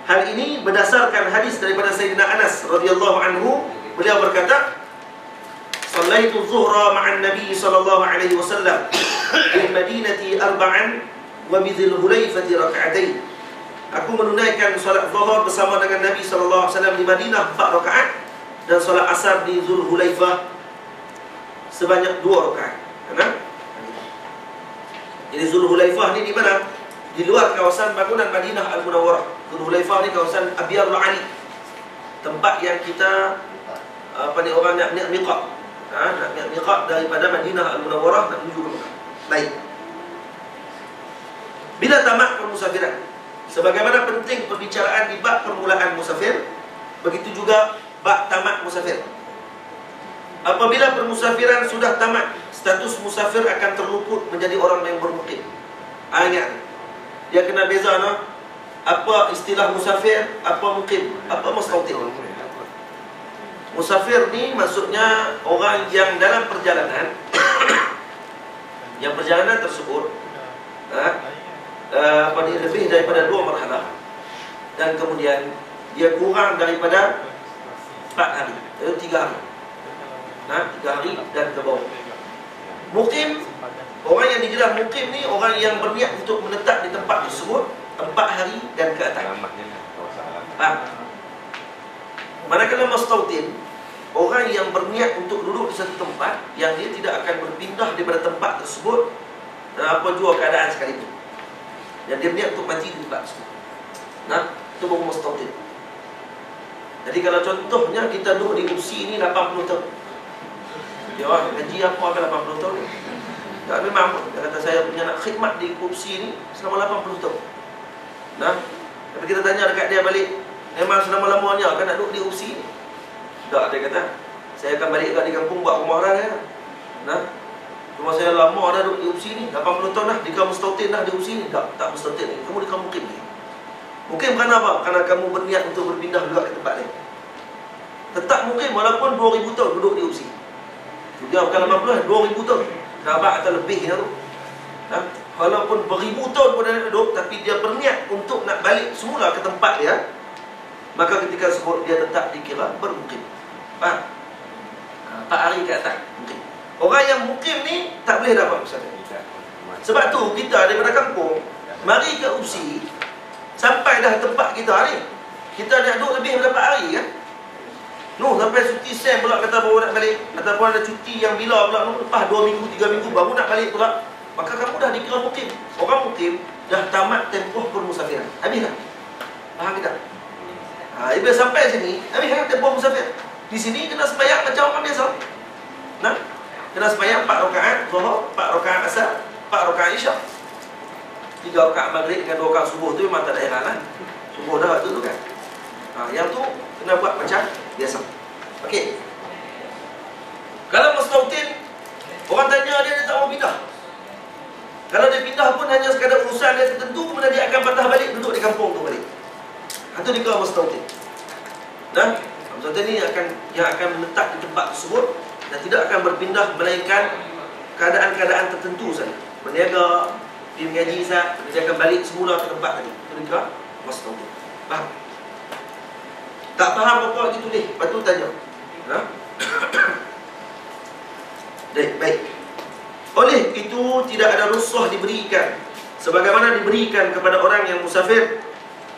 Hal ini berdasarkan hadis daripada Sayyidina Anas radhiyallahu anhu. Beliau berkata, "Shallaitu zuhra ma'an Nabi sallallahu alaihi wasallam di Madinati arba'an wa bi Dzul Hulaifati rak'atain." Aku menunaikan solat zuhur bersama dengan Nabi sallallahu alaihi wasallam di Madinah 4 rakaat dan solat asar di Dzul Hulaifah sebanyak 2 rakaat. Jadi Dzul Hulaifah ni di mana? Di luar kawasan bangunan Madinah Al-Munawwarah. Dzul Hulaifah ni kawasan Abyarul Ali. Tempat yang kita orang nak niat miqat. Nak niat miqat daripada Madinah Al-Munawwarah nak menuju ke Mekah. Baik. Bila tamat permusafiran, sebagaimana penting perbicaraan di bab permulaan musafir, begitu juga bab tamat musafir. Apabila permusafiran sudah tamat, status musafir akan terluput menjadi orang yang bermukim. Ingat, dia kena beza no. Apa istilah musafir, apa mukim, apa mustautin. Musafir ni maksudnya orang yang dalam perjalanan yang perjalanan tersebut lebih daripada 2 marhalah, dan kemudian dia kurang daripada 4 hari, 3 hari, 3 hari dan ke bawah. Mukim, orang yang digelar mukim ni orang yang berniat untuk menetap di tempat tersebut 4 hari dan ke atas. Manakala mustautin, orang yang berniat untuk duduk di satu tempat yang dia tidak akan berpindah daripada tempat tersebut dalam apa jua keadaan sekalipun, dan dia berniat untuk mati di tempat tersebut. Itu baru mustautin. Jadi kalau contohnya kita duduk di kursi ini 80 tahun, dia gaji apa sampai 80 tahun ni? Tak, memang dia kata saya punya nak khidmat di kursi ini selama 80 tahun. Tapi kita tanya dekat dia balik, memang selama-lamanya akan nak duduk di kursi ini? Tak, dia kata saya akan balik kat di kampung buat rumah orang ya. Cuma saya lama dah duduk di kursi ni, 80 tahun dah. Di kamu mustautin dah di kursi ni? Tak mustautin ni. Kamu di kamu mukim ni. Mukim kerana apa? Kerana kamu berniat untuk berpindah juga ke tempat lain. Tetap mukim walaupun 2000 tahun duduk di kursi. Dia bukan 80, 2000 tahun. Rabak atau lebih tu. Walaupun beribu tahun pun dia duduk, tapi dia berniat untuk nak balik semula ke tempat dia, maka ketika sebut dia tetap dikira bermukim. Faham? 4 hari ke atas mukim. Orang yang mukim ni tak boleh dapat usaha. Sebab tu kita daripada kampung mari ke UPSI, sampai dah tempat kita ni, kita nak duduk lebih daripada 4 hari kan. Sampai cuti sem pula kata baru nak balik, ataupun ada cuti yang bila pula lepas 2 minggu 3 minggu baru nak balik pula, maka kamu dah dikira mukim. Orang mukim dah tamat tempoh permusafiran. Habis dah. Faham kita? Bila sampai sini, habis dah tempoh musafir. Di sini kena sembahyang macam orang biasa. Kena sembahyang 4 rakaat Zuhur, 4 rakaat Asar, 4 rakaat Isyak. 3 rakaat Maghrib dengan 2 rakaat subuh tu memang tak ada heran lah. Subuh dah waktu tu kan. Yang tu kena buat macam biasa. Okey. Kalau mustautin, orang tanya dia tak mau pindah. Kalau dia pindah pun hanya sekadar urusan dia tertentu, kemudian dia akan patah balik duduk di kampung tu balik. Itu dikira mustautin. Mustautin ni yang akan menetap di tempat tersebut dan tidak akan berpindah melainkan keadaan-keadaan tertentu saja. Berniaga, pergi mengaji sah, dia akan balik semula ke tempat tadi. Itu dikira mustautin. Faham? Tak faham apa lagi tulis, lepas tu tanya. Baik. Oleh itu tidak ada rukhsah diberikan sebagaimana diberikan kepada orang yang musafir.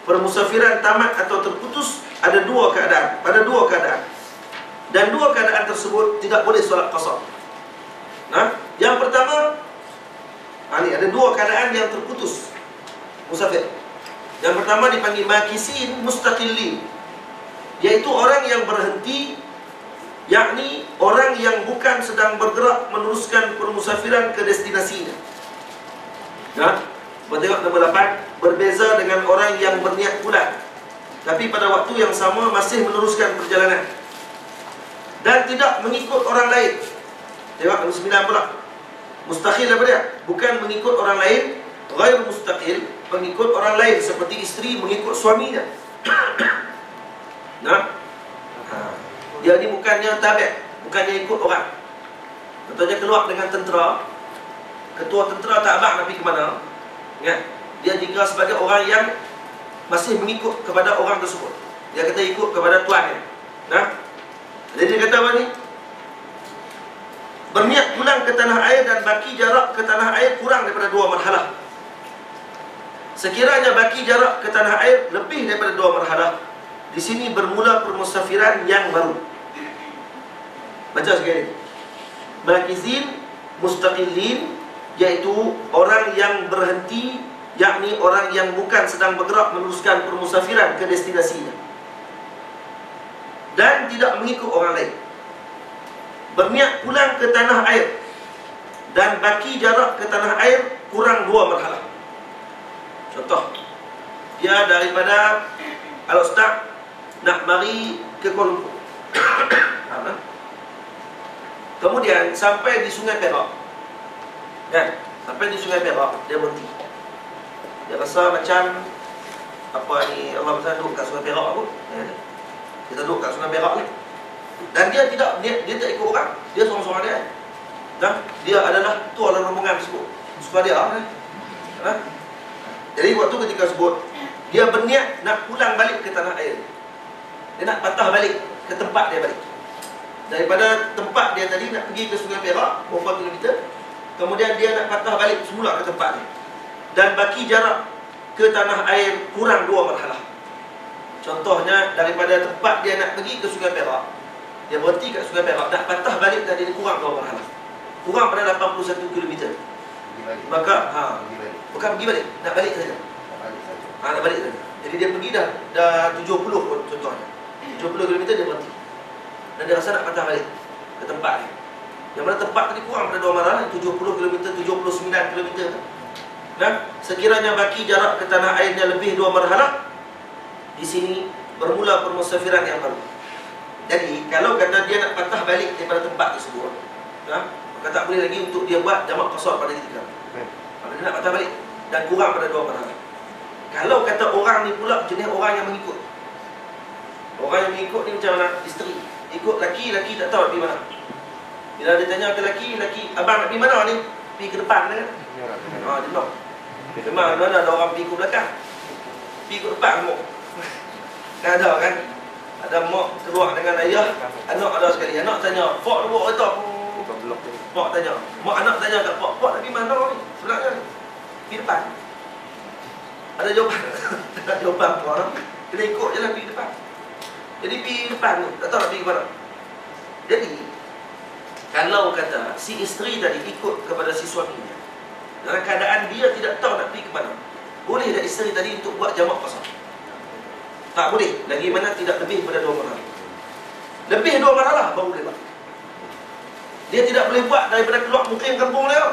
Permusafiran tamat atau terputus ada 2 keadaan, pada 2 keadaan. Dan 2 keadaan tersebut tidak boleh solat qasar. Yang pertama, ini ada 2 keadaan yang terputus musafir. Yang pertama dipanggil makisin mustaqillin, yaitu orang yang berhenti, yakni orang yang bukan sedang bergerak meneruskan permusafiran ke destinasinya. Tengok nombor 8, berbeza dengan orang yang berniat pulang, tapi pada waktu yang sama masih meneruskan perjalanan dan tidak mengikut orang lain. Tengok nombor 9 pula. Mustaqil apa dia? Bukan mengikut orang lain, ghair mustaqil, mengikut orang lain seperti isteri mengikut suaminya. Dia ni bukannya tabi', bukannya ikut orang. Contohnya keluar dengan tentera, ketua tentera tak abang nak pergi ke mana, dia dikira sebagai orang yang masih mengikut kepada orang tersebut. Dia kata ikut kepada tuan dia. Jadi dia kata apa ni? Berniat pulang ke tanah air dan baki jarak ke tanah air kurang daripada 2 marhalah. Sekiranya baki jarak ke tanah air lebih daripada 2 marhalah, di sini bermula permusafiran yang baru. Baca sekali. Makizin mustaqillin, yaitu orang yang berhenti, yakni orang yang bukan sedang bergerak meneruskan permusafiran ke destinasinya dan tidak mengikut orang lain. Berniat pulang ke tanah air dan baki jarak ke tanah air kurang 2 marhalah. Contoh, dia daripada Al-Ustaz nak mari ke Kuala Lumpur. Kemudian sampai di Sungai Perak. Sampai di Sungai Perak dia berhenti. Dia rasa macam apa ni, Allah Ta'ala duduk kat Sungai Perak pun. Kita duduk kat Sungai Perak ni. Dan dia tak ikut orang. Dia seorang-seorang dia. Nah, dia adalah tuan rombongan tersebut. Suka dia nah. Jadi waktu ketika sebut, dia berniat nak pulang balik ke tanah air. Dia nak patah balik ke tempat dia balik. Daripada tempat dia tadi nak pergi ke Sungai Perak berapa kilometer, kemudian dia nak patah balik semula ke tempat dia. Dan baki jarak ke tanah air kurang 2 marhalah. Contohnya daripada tempat dia nak pergi ke Sungai Perak, dia berhenti kat Sungai Perak, nak patah balik tadi dia kurang 2 marhalah. Kurang pada 81 km. Maka bukan pergi balik, nak balik saja. Nak balik saja. Jadi dia pergi dah 70 pun contohnya. 70 km dia berhenti. Dan dia rasa nak patah balik ke tempat dia. Yang mana tempat tadi kurang pada 2 marhalah, 70 km, 79 km. Nah, sekiranya baki jarak ke tanah airnya lebih 2 marhalah, di sini bermula permusafiran yang baru. Jadi, kalau kata dia nak patah balik daripada tempat tersebut, nah, maka tak boleh lagi untuk dia buat jamak qasar pada ketika. Kalau dia nak patah balik dan kurang pada 2 marhalah. Kalau kata orang ni pula jenis orang yang mengikut. Orang yang mengikut ni macam mana? Isteri. Ikut laki tak tahu nak pergi mana. Bila dia tanya ke laki, abang nak pergi mana ni? Pergi ke depan kan? Dia nak. Memang mana ada orang pergi ke belakang. Pergi ke depan mak. Kan ada kan? Ada mak keluar dengan ayah, anak ada sekali. Anak tanya, "Pak nak buat kereta?" Pak tanya. Mak anak tanya kat Pak, "Pak nak pergi mana ni? Sebenarnya ni." Pergi depan. Ada jawapan. Tak jawapan orang. Kena ikut je lah pergi depan. Jadi pergi depan tu, tak tahu nak pergi ke mana. Jadi, kalau kata si isteri tadi ikut kepada si suaminya, dalam keadaan dia tidak tahu nak pergi ke mana, boleh tak isteri tadi untuk buat jamak qasar? Tak boleh. Lagi mana tidak lebih pada 2 marhalah. Lebih 2 marhalah baru boleh buat. Dia tidak boleh buat daripada keluar mukim kampung dia.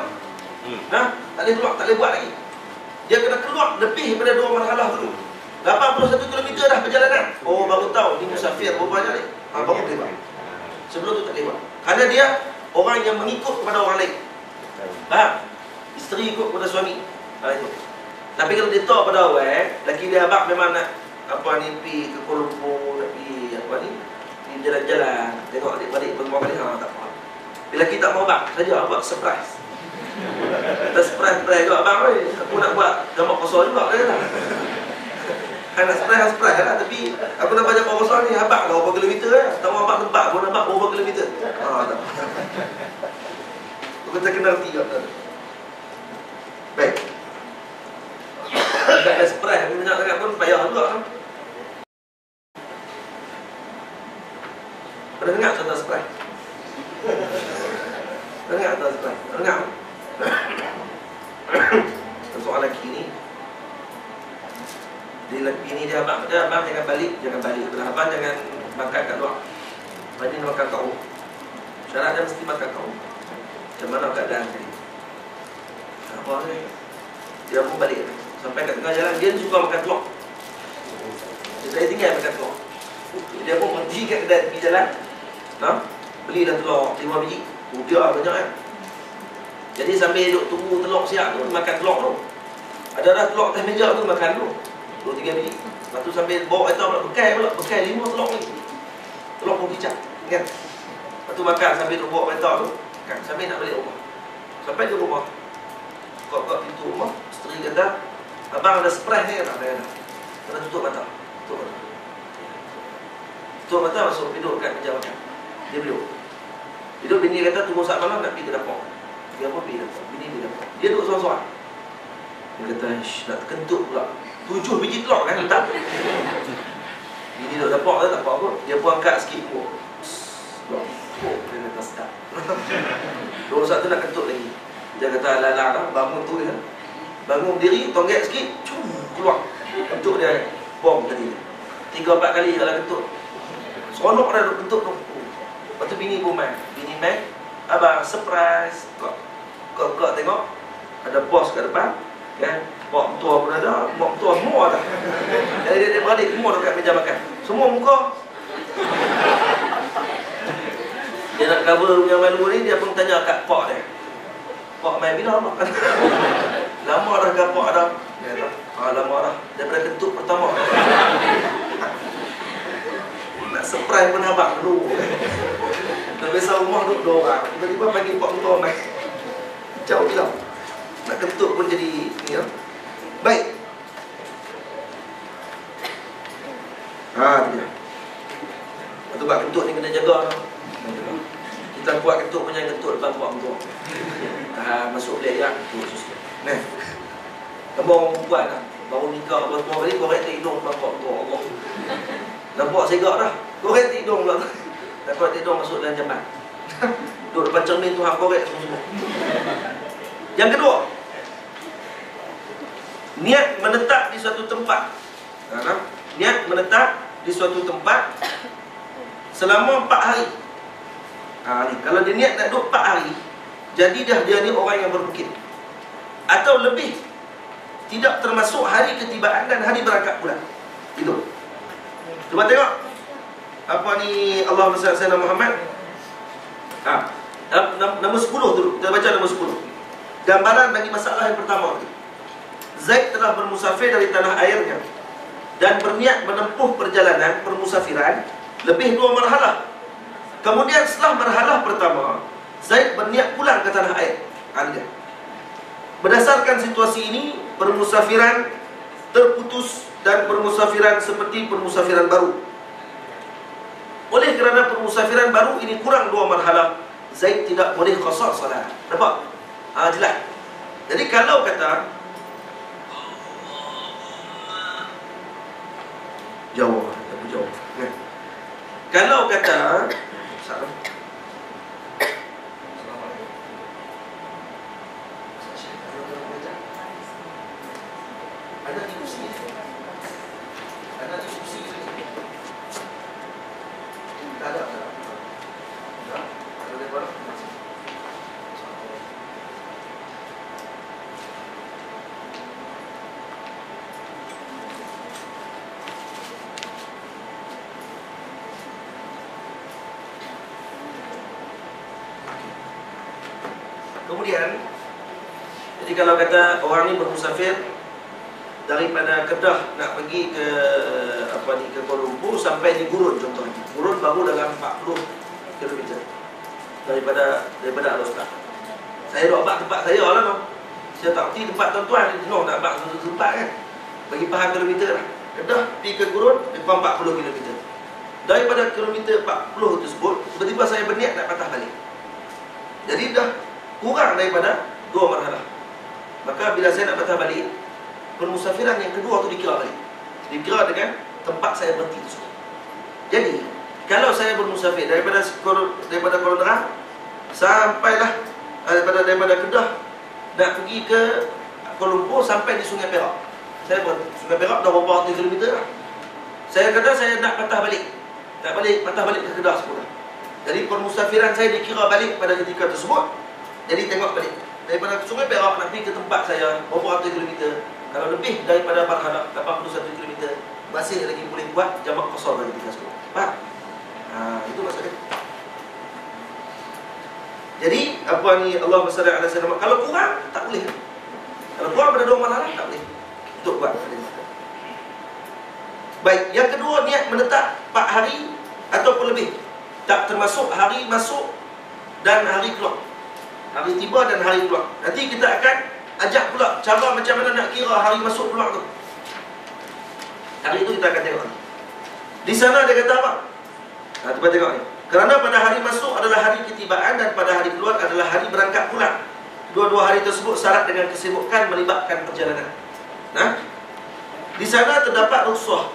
Tak boleh keluar, tak boleh buat lagi. Dia kena keluar lebih daripada 2 marhalah dulu. 81 km dah perjalanan. Oh, baru tahu ni musafir berapa banyak ni. Baru boleh buat. Sebelum tu tak boleh buat. Kerana dia orang yang mengikut kepada orang lain. Isteri ikut kepada suami. Itu. Tapi kalau dia tahu pada awal, laki dia abang memang nak pergi ke Kuala Lumpur, nak pergi pergi jalan-jalan, tengok adik-adik balik tak apa. Bila kita tak mau abang, saja buat surprise. Kita surprise juga abang ni. Aku nak buat jamak qasar juga dia lah. Nak surprise lah, tapi aku nak baca jamak qasar ni abang lah berapa kilometer tak mau abang tempat, aku nak abang berapa kilometer. Tak. Kita kena reti juga. Baik. Tak ada surprise, banyak sangat pun payah juga kan. Pernah dengar contoh surprise? Pernah dengar contoh surprise? Pernah dengar? Soal lelaki ni, lelaki ni dia abang jangan balik. Abang jangan makan kat luar. Abang ni makan kau. Syarat dia mesti makan kau. Macam mana keadaan tadi? Apa ni? Dia pun balik. Sampai kat tengah jalan, dia suka makan telur. Dia tinggal makan telur. Dia pun berhenti kat kedai tepi jalan. Belilah telur 5 biji. Dia banyak kan. Jadi sambil duduk tunggu telur siap tu, makan telur tu. Ada dah telur atas meja tu, makan tu 2-3 biji. Lepas tu sambil bawa kereta pula, bekai 5 telur ni. Telur pun kicap kan. Lepas tu makan sambil duduk bawa kereta tu kan, sambil nak balik rumah. Sampai di rumah, kok pintu rumah, isteri kata, "Abang ada surprise ni tak?" Kena tutup mata. Tutup mata, masuk duduk kat meja makan. Dia duduk. Bini kata tunggu saat malam nak pergi ke dapur. Dia pun pergi dapur. Bini pergi dapur. Dia duduk seorang-seorang. Dia kata, nak terkentut pula. 7 biji telur kan, tak? Bini duduk dapur tak apa kot. Dia pun angkat sikit pun. Dia kata sedap. Dua saat tu nak kentut lagi. Dia kata, "Alah, bangun tu dia. Bangun berdiri, tonggek sikit, keluar. Kentut dia bom tadi. 3-4 kali kalau kentut. Seronok dah duduk kentut tu. Lepas tu bini pun main. Bini main, "Abang, surprise." Kok tengok, ada bos kat depan. Kan? Mak tua pun ada, mak tua semua dah. Jadi dia balik semua dekat meja makan. Semua muka. Dia nak cover punya malu ni, dia pun tanya kat pak dia. "Pak main bila mak?" Lama dah kat pak dah. Ya tak? Alamak lah, daripada kentut pertama. Nak surprise pun abang dulu. Dah biasa rumah duduk 2 orang. Tiba-tiba pagi pak mentua main. Jauh hilang. Nak kentut pun jadi ni ya. Baik. Dia. Lepas tu buat kentut ni kena jaga. Kita buat kentut punya kentut depan buat mentua. Masuk bilik ya. Nah. Abang perempuan lah. Baru nikah apa semua kali korek hidung depan buat mentua. Allah. Nampak segak dah. Korek hidung pula. Tak korek hidung masuk dalam jamban. Duduk depan cermin tu hang korek semua. Yang kedua, niat menetap di suatu tempat. Niat menetap di suatu tempat selama 4 hari. Kalau dia niat nak duduk 4 hari, jadi dah dia ni orang yang berbukit. Atau lebih, tidak termasuk hari ketibaan dan hari berangkat pulang. Itu. Cuba tengok apa ni Allahumma salli ala Sayyidina Muhammad. Nombor 10 dulu. Kita baca nombor 10. Gambaran bagi masalah yang pertama ni. Zaid telah bermusafir dari tanah airnya dan berniat menempuh perjalanan permusafiran lebih 2 marhalah. Kemudian setelah marhalah pertama, Zaid berniat pulang ke tanah air. Berdasarkan situasi ini, permusafiran terputus dan permusafiran seperti permusafiran baru. Oleh kerana permusafiran baru ini kurang 2 marhalah, Zaid tidak boleh qasar salat. Nampak? Jelas. Jadi kalau kata jauh. Kalau kata ada diskusi. Tak ada. Kemudian, jadi kalau kata orang ni bermusafir daripada Kedah nak pergi ke ke Kuala Lumpur sampai di Gurun contohnya. Gurun baru dalam 40 km daripada Al-Ustaz. Saya duduk abang tempat saya lah no. Saya tak pergi tempat tuan-tuan no, nak abang tempat kan. Bagi faham kilometer lah. Kedah pergi ke Gurun lebih 40 km. Daripada kilometer 40 tersebut, tiba-tiba saya berniat nak patah balik. Jadi dah kurang daripada 2 marhalah. Maka bila saya nak patah balik, permusafiran yang kedua tu dikira balik. Dikira dengan tempat saya berhenti tersebut. Jadi, kalau saya bermusafir daripada Kuala Nerang sampailah daripada Kedah nak pergi ke Kuala Lumpur sampai di Sungai Perak. Saya berhenti. Sungai Perak dah berapa ratus kilometer lah. Saya kata saya nak patah balik. Patah balik ke Kedah semula. Jadi permusafiran saya dikira balik pada ketika tersebut. Jadi tengok balik. Daripada Sungai Perak nak pergi ke tempat saya berapa ratus kilometer. Kalau lebih daripada marhalah 81 km, masih lagi boleh buat jamak qasar bagi kita semua. Faham? Itu maksudnya. Jadi apa ni Allah bersallallahu alaihi wasallam, kalau kurang tak boleh. Kalau kurang pada 2 marhalah tak boleh. Untuk buat. Baik, yang kedua niat menetap 4 hari ataupun lebih. Tak termasuk hari masuk dan hari keluar. Hari tiba dan hari keluar. Nanti kita akan ajak pula cara macam mana nak kira hari masuk keluar tu. Hari itu kita akan tengok. Di sana dia kata apa? Cuba tengok ni. Kerana pada hari masuk adalah hari ketibaan dan pada hari keluar adalah hari berangkat pulang. Dua-dua hari tersebut syarat dengan kesibukan melibatkan perjalanan. Di sana terdapat rukhsah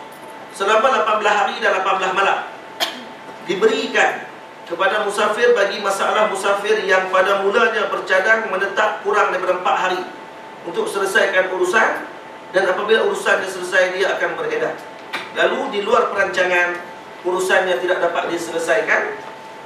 selama 18 hari dan 18 malam. Diberikan kepada musafir bagi masalah musafir yang pada mulanya bercadang menetap kurang daripada 4 hari untuk selesaikan urusan, dan apabila urusannya selesai dia akan beredar. Lalu di luar perancangan urusannya tidak dapat diselesaikan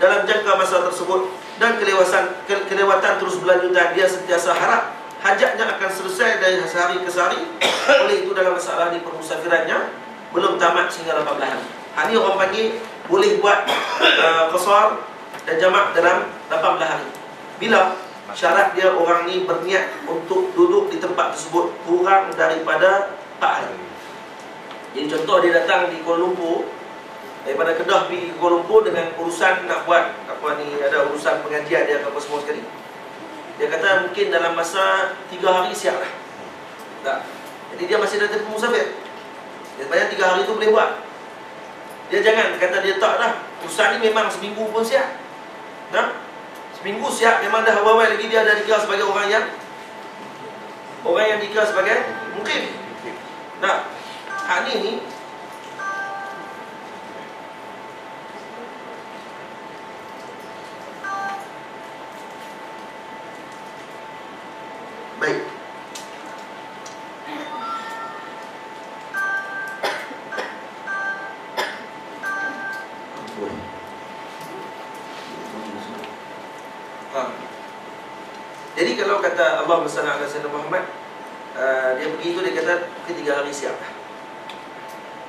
dalam jangka masa tersebut dan kelewatan terus berlanjutan, dia sentiasa harap hajatnya akan selesai dari sehari ke sehari. Oleh itu dalam masalah di permusafirannya belum tamat sehingga 18 hari. Ini orang panggil boleh buat qasar dan jamak dalam 18 hari. Bila? Syarat dia orang ni berniat untuk duduk di tempat tersebut kurang daripada 4 hari. Jadi contoh dia datang di Kuala Lumpur, daripada Kedah pergi ke Kuala Lumpur dengan urusan nak buat ada urusan pengajian dia apa semua sekali. Dia kata mungkin dalam masa 3 hari siap lah. Tak. Jadi dia masih ada tempoh musafir. Dia sebenarnya 3 hari tu boleh buat. Dia jangan kata dia tak dah. Urusan ni memang seminggu pun siap. Nah, seminggu siap, memang dah awal lagi dia ada dikira sebagai orang yang dikira sebagai mukim. Nah, hak ni baik. Jadi kalau kata Allah Subhanahu Wa Taala Muhammad, dia pergi tu dia kata ke 3 hari siap.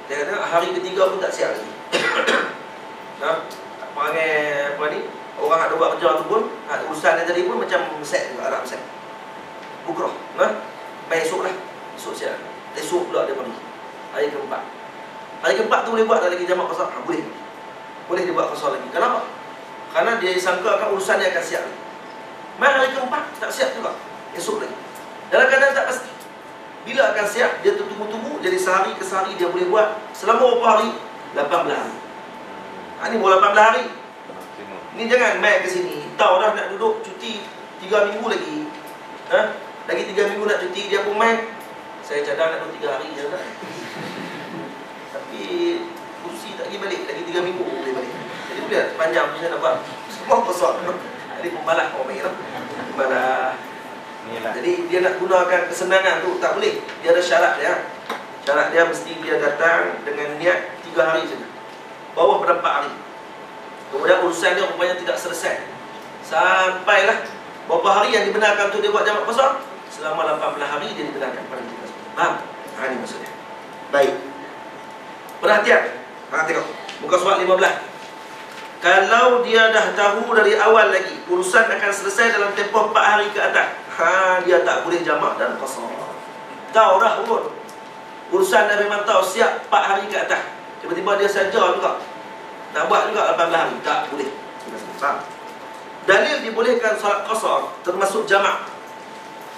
Dia kata hari ketiga pun tak siap lagi. Nah, perangai apa ni? Orang ada buat kerja tu pun, urusan dia tadi pun macam set juga, Arab set. Bukrah, nah. Baik esok lah. Esok siap. Esok pula dia pergi. Hari keempat. Hari keempat tu boleh buat tak lagi jamak qasar? Boleh. Boleh dia buat qasar lagi. Kenapa? Karena dia sangka akan urusan dia akan siap lagi. Mai hari keempat tak siap juga. Esok lagi. Dalam keadaan tak pasti. Bila akan siap, dia tunggu-tunggu. Jadi sehari ke sehari dia boleh buat. Selama berapa hari? 18 hari. Ini baru 18 hari. Ni jangan mai ke sini. Tahu dah nak duduk cuti 3 minggu lagi. Lagi 3 minggu nak cuti, dia pun mai. Saya cadang nak duduk 3 hari je kan. Tapi kursi tak pergi balik. Lagi 3 minggu boleh balik. Jadi boleh panjang macam nak buat. Semua kosong. Jadi pembalah orang panggil lah. Pembalah. Jadi dia nak gunakan kesenangan tu tak boleh. Dia ada syarat dia. Syarat dia mesti dia datang dengan niat 3 hari saja. Bawah pada 4 hari. Kemudian urusan dia rupanya tidak selesai. Sampailah berapa hari yang dibenarkan untuk dia buat jamak qasar? Selama 18 hari dia dibenarkan pada kita. Faham? Ini maksudnya. Baik. Perhatian. Tengok. Muka surat 15. Kalau dia dah tahu dari awal lagi urusan akan selesai dalam tempoh 4 hari ke atas, dia tak boleh jamak dan qasar. Tahu dah pun urusan dah memang tahu siap 4 hari ke atas, tiba-tiba dia saja juga nak buat juga 18 hari, tak boleh. Faham? Dalil dibolehkan salat qasar termasuk jamak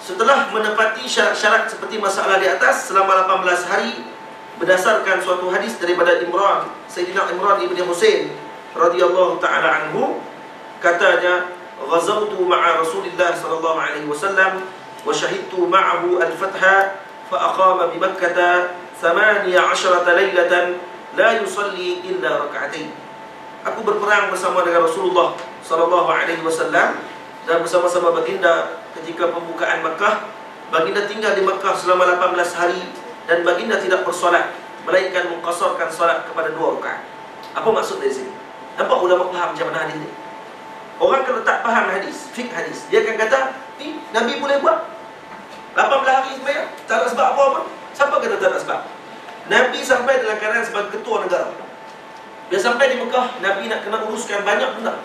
setelah menepati syarat-syarat seperti masalah di atas selama 18 hari berdasarkan suatu hadis daripada Sayyidina Imran ibn Husain radhiyallahu ta'ala anhu, katanya ghazawtu ma'a Rasulillah sallallahu alaihi wasallam wa syahidtu ma'ahu al-fatha fa aqama bi Makkah 18 lailatan la yusalli illa rak'atain. Aku berperang bersama dengan Rasulullah sallallahu alaihi wasallam dan bersama-sama baginda ketika pembukaan Makkah. Baginda tinggal di Makkah selama 18 hari dan baginda tidak bersolat melainkan mengqasarkan solat kepada 2 rakaat. Apa maksud dari sini? Nampak ulama faham macam mana hadis ni? Orang kalau tak faham hadis, fiqh hadis, dia akan kata, ni Nabi boleh buat 18 hari sebenarnya, tak ada sebab apa pun. Siapa kata tak ada sebab? Nabi sampai dalam keadaan sebagai ketua negara. Dia sampai di Mekah, Nabi nak kena uruskan banyak benda.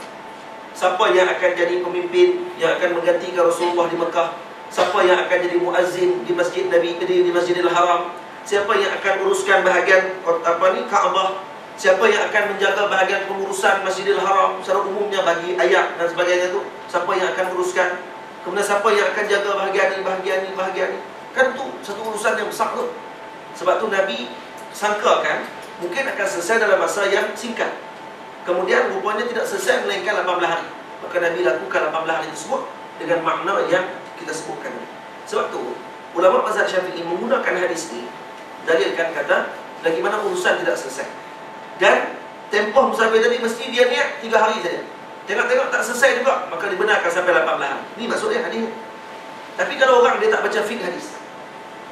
Siapa yang akan jadi pemimpin yang akan menggantikan Rasulullah di Mekah? Siapa yang akan jadi muazzin di Masjid Nabi, di Masjidil Haram? Siapa yang akan uruskan bahagian Kaabah? Siapa yang akan menjaga bahagian pengurusan Masjidil Haram secara umumnya bagi ayat dan sebagainya tu? Siapa yang akan uruskan? Kemudian siapa yang akan jaga bahagian ni? Kan tu satu urusan yang besar tu. Sebab tu Nabi sangkakan mungkin akan selesai dalam masa yang singkat. Kemudian rupanya tidak selesai melainkan 18 hari. Maka Nabi lakukan 18 hari tersebut dengan makna yang kita sebutkan. Sebab tu ulama mazhab Syafi'i menggunakan hadis ini dalilkan kata bagaimana urusan tidak selesai. Dan tempoh musafir tadi mesti dia niat 3 hari saja. Tengok-tengok tak selesai juga, maka dibenarkan sampai 18 hari. Ini maksudnya hadis. Tapi kalau orang dia tak baca fiqh hadis,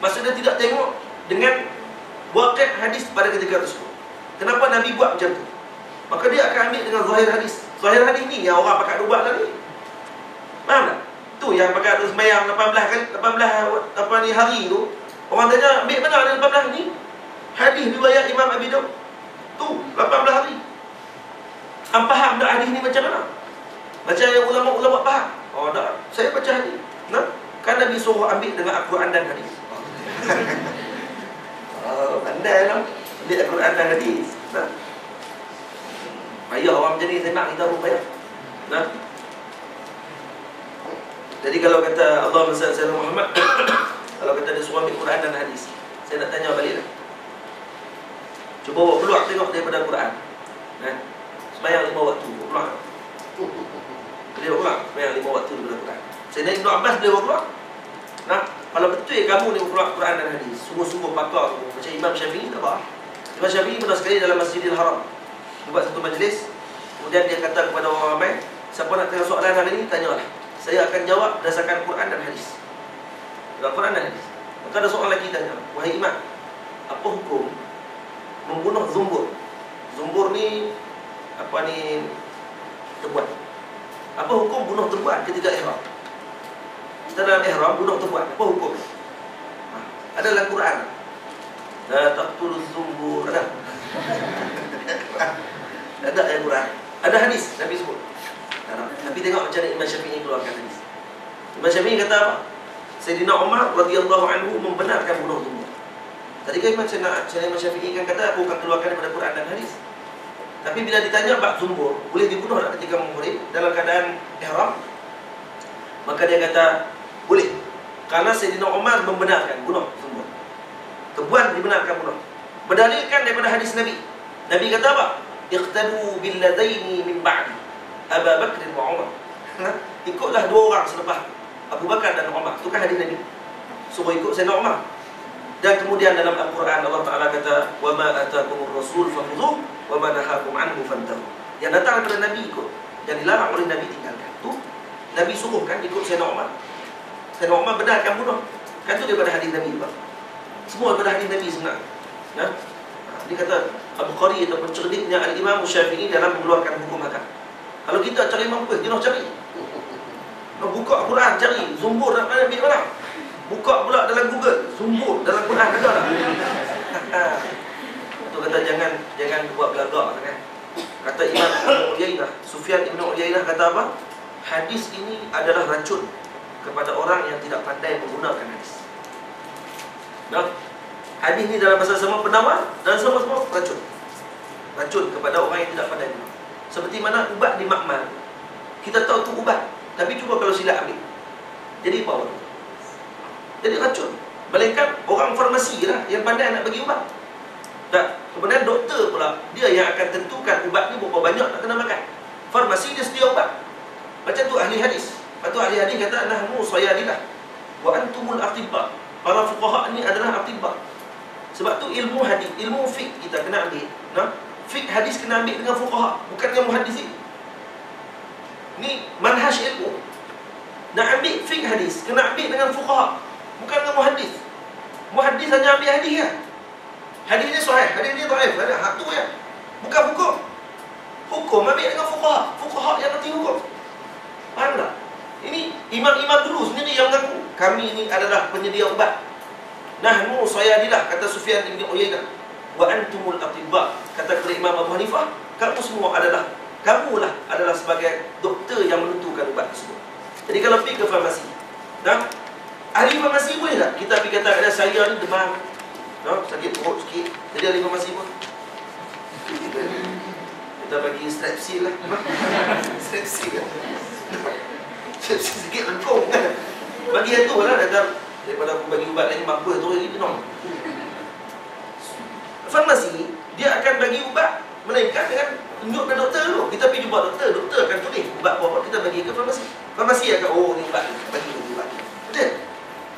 maksudnya tidak tengok dengan waqi' hadis pada ketika tersebut. Kenapa Nabi buat macam tu? Maka dia akan ambil dengan zahir hadis. Zahir hadis ni yang orang pakat ubat tadi. Faham tak? Tu yang pakat sembahyang 18 hari tu. Orang tanya, ambil mana ada 18 ni? Hadis riwayat Imam Abi Daud. Tu 18 hari. Hang faham tak hadis ni macam mana? Macam yang ulama-ulama faham. Oh tak, saya baca hadis. Nah, kan Nabi suruh ambil dengan Al-Quran dan hadis. Oh, pandai lah ambil Al-Quran dan hadis. Nah, payah orang macam ni senang kita pun payah. Nah, jadi kalau kata Allah SWT Muhammad, kalau kata dia suruh ambil Quran dan hadis, saya nak tanya balik lah. Cuba bawa keluar tengok daripada Quran. Nah, sembahyang 5 waktu, keluar. Boleh bawa keluar, sembahyang 5 waktu daripada Quran. Sayyidina Ibn Abbas boleh bawa keluar. Nah, kalau betul kamu ni keluar Quran dan hadis, sungguh-sungguh pakar macam Imam Syafi'i tak apa. Imam Syafi'i pernah sekali dalam Masjidil Haram buat satu majlis, kemudian dia kata kepada orang ramai, siapa nak tanya soalan hari ini, tanyalah. Saya akan jawab berdasarkan Quran dan hadis. Quran dan hadis. Maka ada seorang lelaki tanya, wahai imam, apa hukum membunuh zumbur? Zumbur ni apa ni? Tebuan. Apa hukum bunuh tebuan ketika ihram? Kita dalam ihram bunuh tebuan, apa hukum? Ada dalam Quran. La taqtuluz zumbur. Ada. Ada ayat Quran. Ada hadis Nabi sebut. Nabi tengok macam mana Imam Syafi'i keluarkan hadis. Imam Syafi'i kata apa? Sayyidina Umar radhiyallahu anhu membenarkan bunuh zumbur. Tadi kan Imam Syafi'i kan kata aku akan keluarkan daripada Quran dan hadis. Tapi bila ditanya bab zumbur, boleh dibunuh tak ketika muhrim dalam keadaan ihram? Maka dia kata boleh. Kerana Sayyidina Umar membenarkan bunuh zumbur. Tebuan dibenarkan bunuh. Berdalilkan daripada hadis Nabi. Nabi kata apa? Iqtadu bil ladaini min ba'di Abu Bakr wa Umar. Ikutlah dua orang selepas Abu Bakar dan Umar. Itu kan hadis Nabi. Suruh ikut Sayyidina Umar. Dan kemudian dalam Al-Quran Allah Ta'ala kata, wa ma atakumur rasul fakhudhuh wa ma nahakum anhu fantahu. Yang datang daripada Nabi ikut, yang dilarang oleh Nabi tinggalkan. Tu Nabi suruh kan ikut Sayyidina Umar. Sayyidina Umar benarkan bunuh. Kan tu daripada hadis Nabi juga. Semua daripada hadis Nabi sebenarnya. Nah, dia kata Al-Bukhari ataupun cerdiknya Al-Imam Syafi'i dalam mengeluarkan hukum hakam. Kalau kita cari mampu, kita nak cari. Nak buka Quran cari zumbur nak mana ambil mana? Buka pula dalam Google, zumbur dalam Quran ada tak? Tu kata jangan buat belagak kan. Kata Imam Ibn Uyainah, Sufyan Ibn Uyainah kata apa? Hadis ini adalah racun kepada orang yang tidak pandai menggunakan hadis. Nah, hadis ni dalam bahasa sama penawar dan sama-sama racun. Racun kepada orang yang tidak pandai guna. Seperti mana ubat di makmal. Kita tahu tu ubat, tapi cuba kalau silap ambil. Jadi apa? Jadi racun. Melainkan orang farmasi lah yang pandai nak bagi ubat. Tak. Kemudian doktor pula, dia yang akan tentukan ubat ni berapa banyak nak kena makan. Farmasi dia sedia ubat. Macam tu ahli hadis. Lepas tu ahli hadis kata nahnu sayadilah wa antumul atibba. Para fuqaha ni adalah atibba. Sebab tu ilmu hadis, ilmu fiqh kita kena ambil. Nah, fiqh hadis kena ambil dengan fuqaha, bukan dengan muhaddisin. Ni manhaj ilmu. Nak ambil fiqh hadis kena ambil dengan fuqaha, bukan dengan muhaddis. Muhaddis hanya ambil hadis ya. Hadis ni sahih, hadis ni dhaif, ada hak tu ya. Bukan hukum. Hukum ambil dengan fuqaha, fuqaha yang ngerti hukum. Faham tak? Ini imam-imam dulu sendiri yang mengaku kami ini adalah penyedia ubat. Nahnu sayadilah, kata Sufyan bin Uyainah, wa antumul atibba, kata kepada Imam Abu Hanifah, kamu semua adalah, kamulah adalah sebagai doktor yang menentukan ubat tersebut. Jadi kalau pergi ke farmasi, nah, ahli farmasi boleh tak? Kita pergi kata ada saya ni demam, no, sakit perut sikit, jadi ahli farmasi pun kita bagi strepsil lah. Strepsil kan, strepsil sikit lengkung kan. Bagi yang tu lah, daripada aku bagi ubat lain mampu tu lagi minum. Farmasi dia akan bagi ubat melainkan dengan tunjuk kepada doktor dulu. Kita pergi jumpa doktor, doktor akan tulis ubat apa kita bagi ke farmasi. Farmasi akan ni ubat ni, bagi ubat ni. Betul?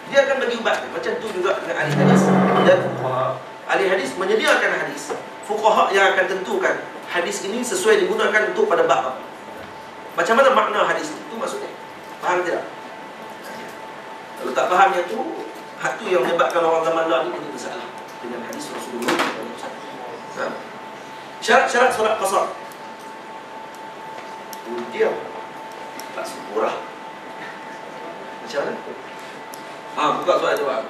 Dia akan bagi ubat. Macam tu juga dengan ahli hadis dan fuqaha. Ahli hadis menyediakan hadis. Fuqaha yang akan tentukan hadis ini sesuai digunakan untuk pada bab apa. Macam mana makna hadis itu maksudnya? Faham tidak? Kalau tak faham yang tu, hak tu yang menyebabkan orang zaman lalu ni bersalah dengan hadis Rasulullah. Syarat-syarat solat qasar. Dia tak sempurna. Macam mana? Buka soalan jawab.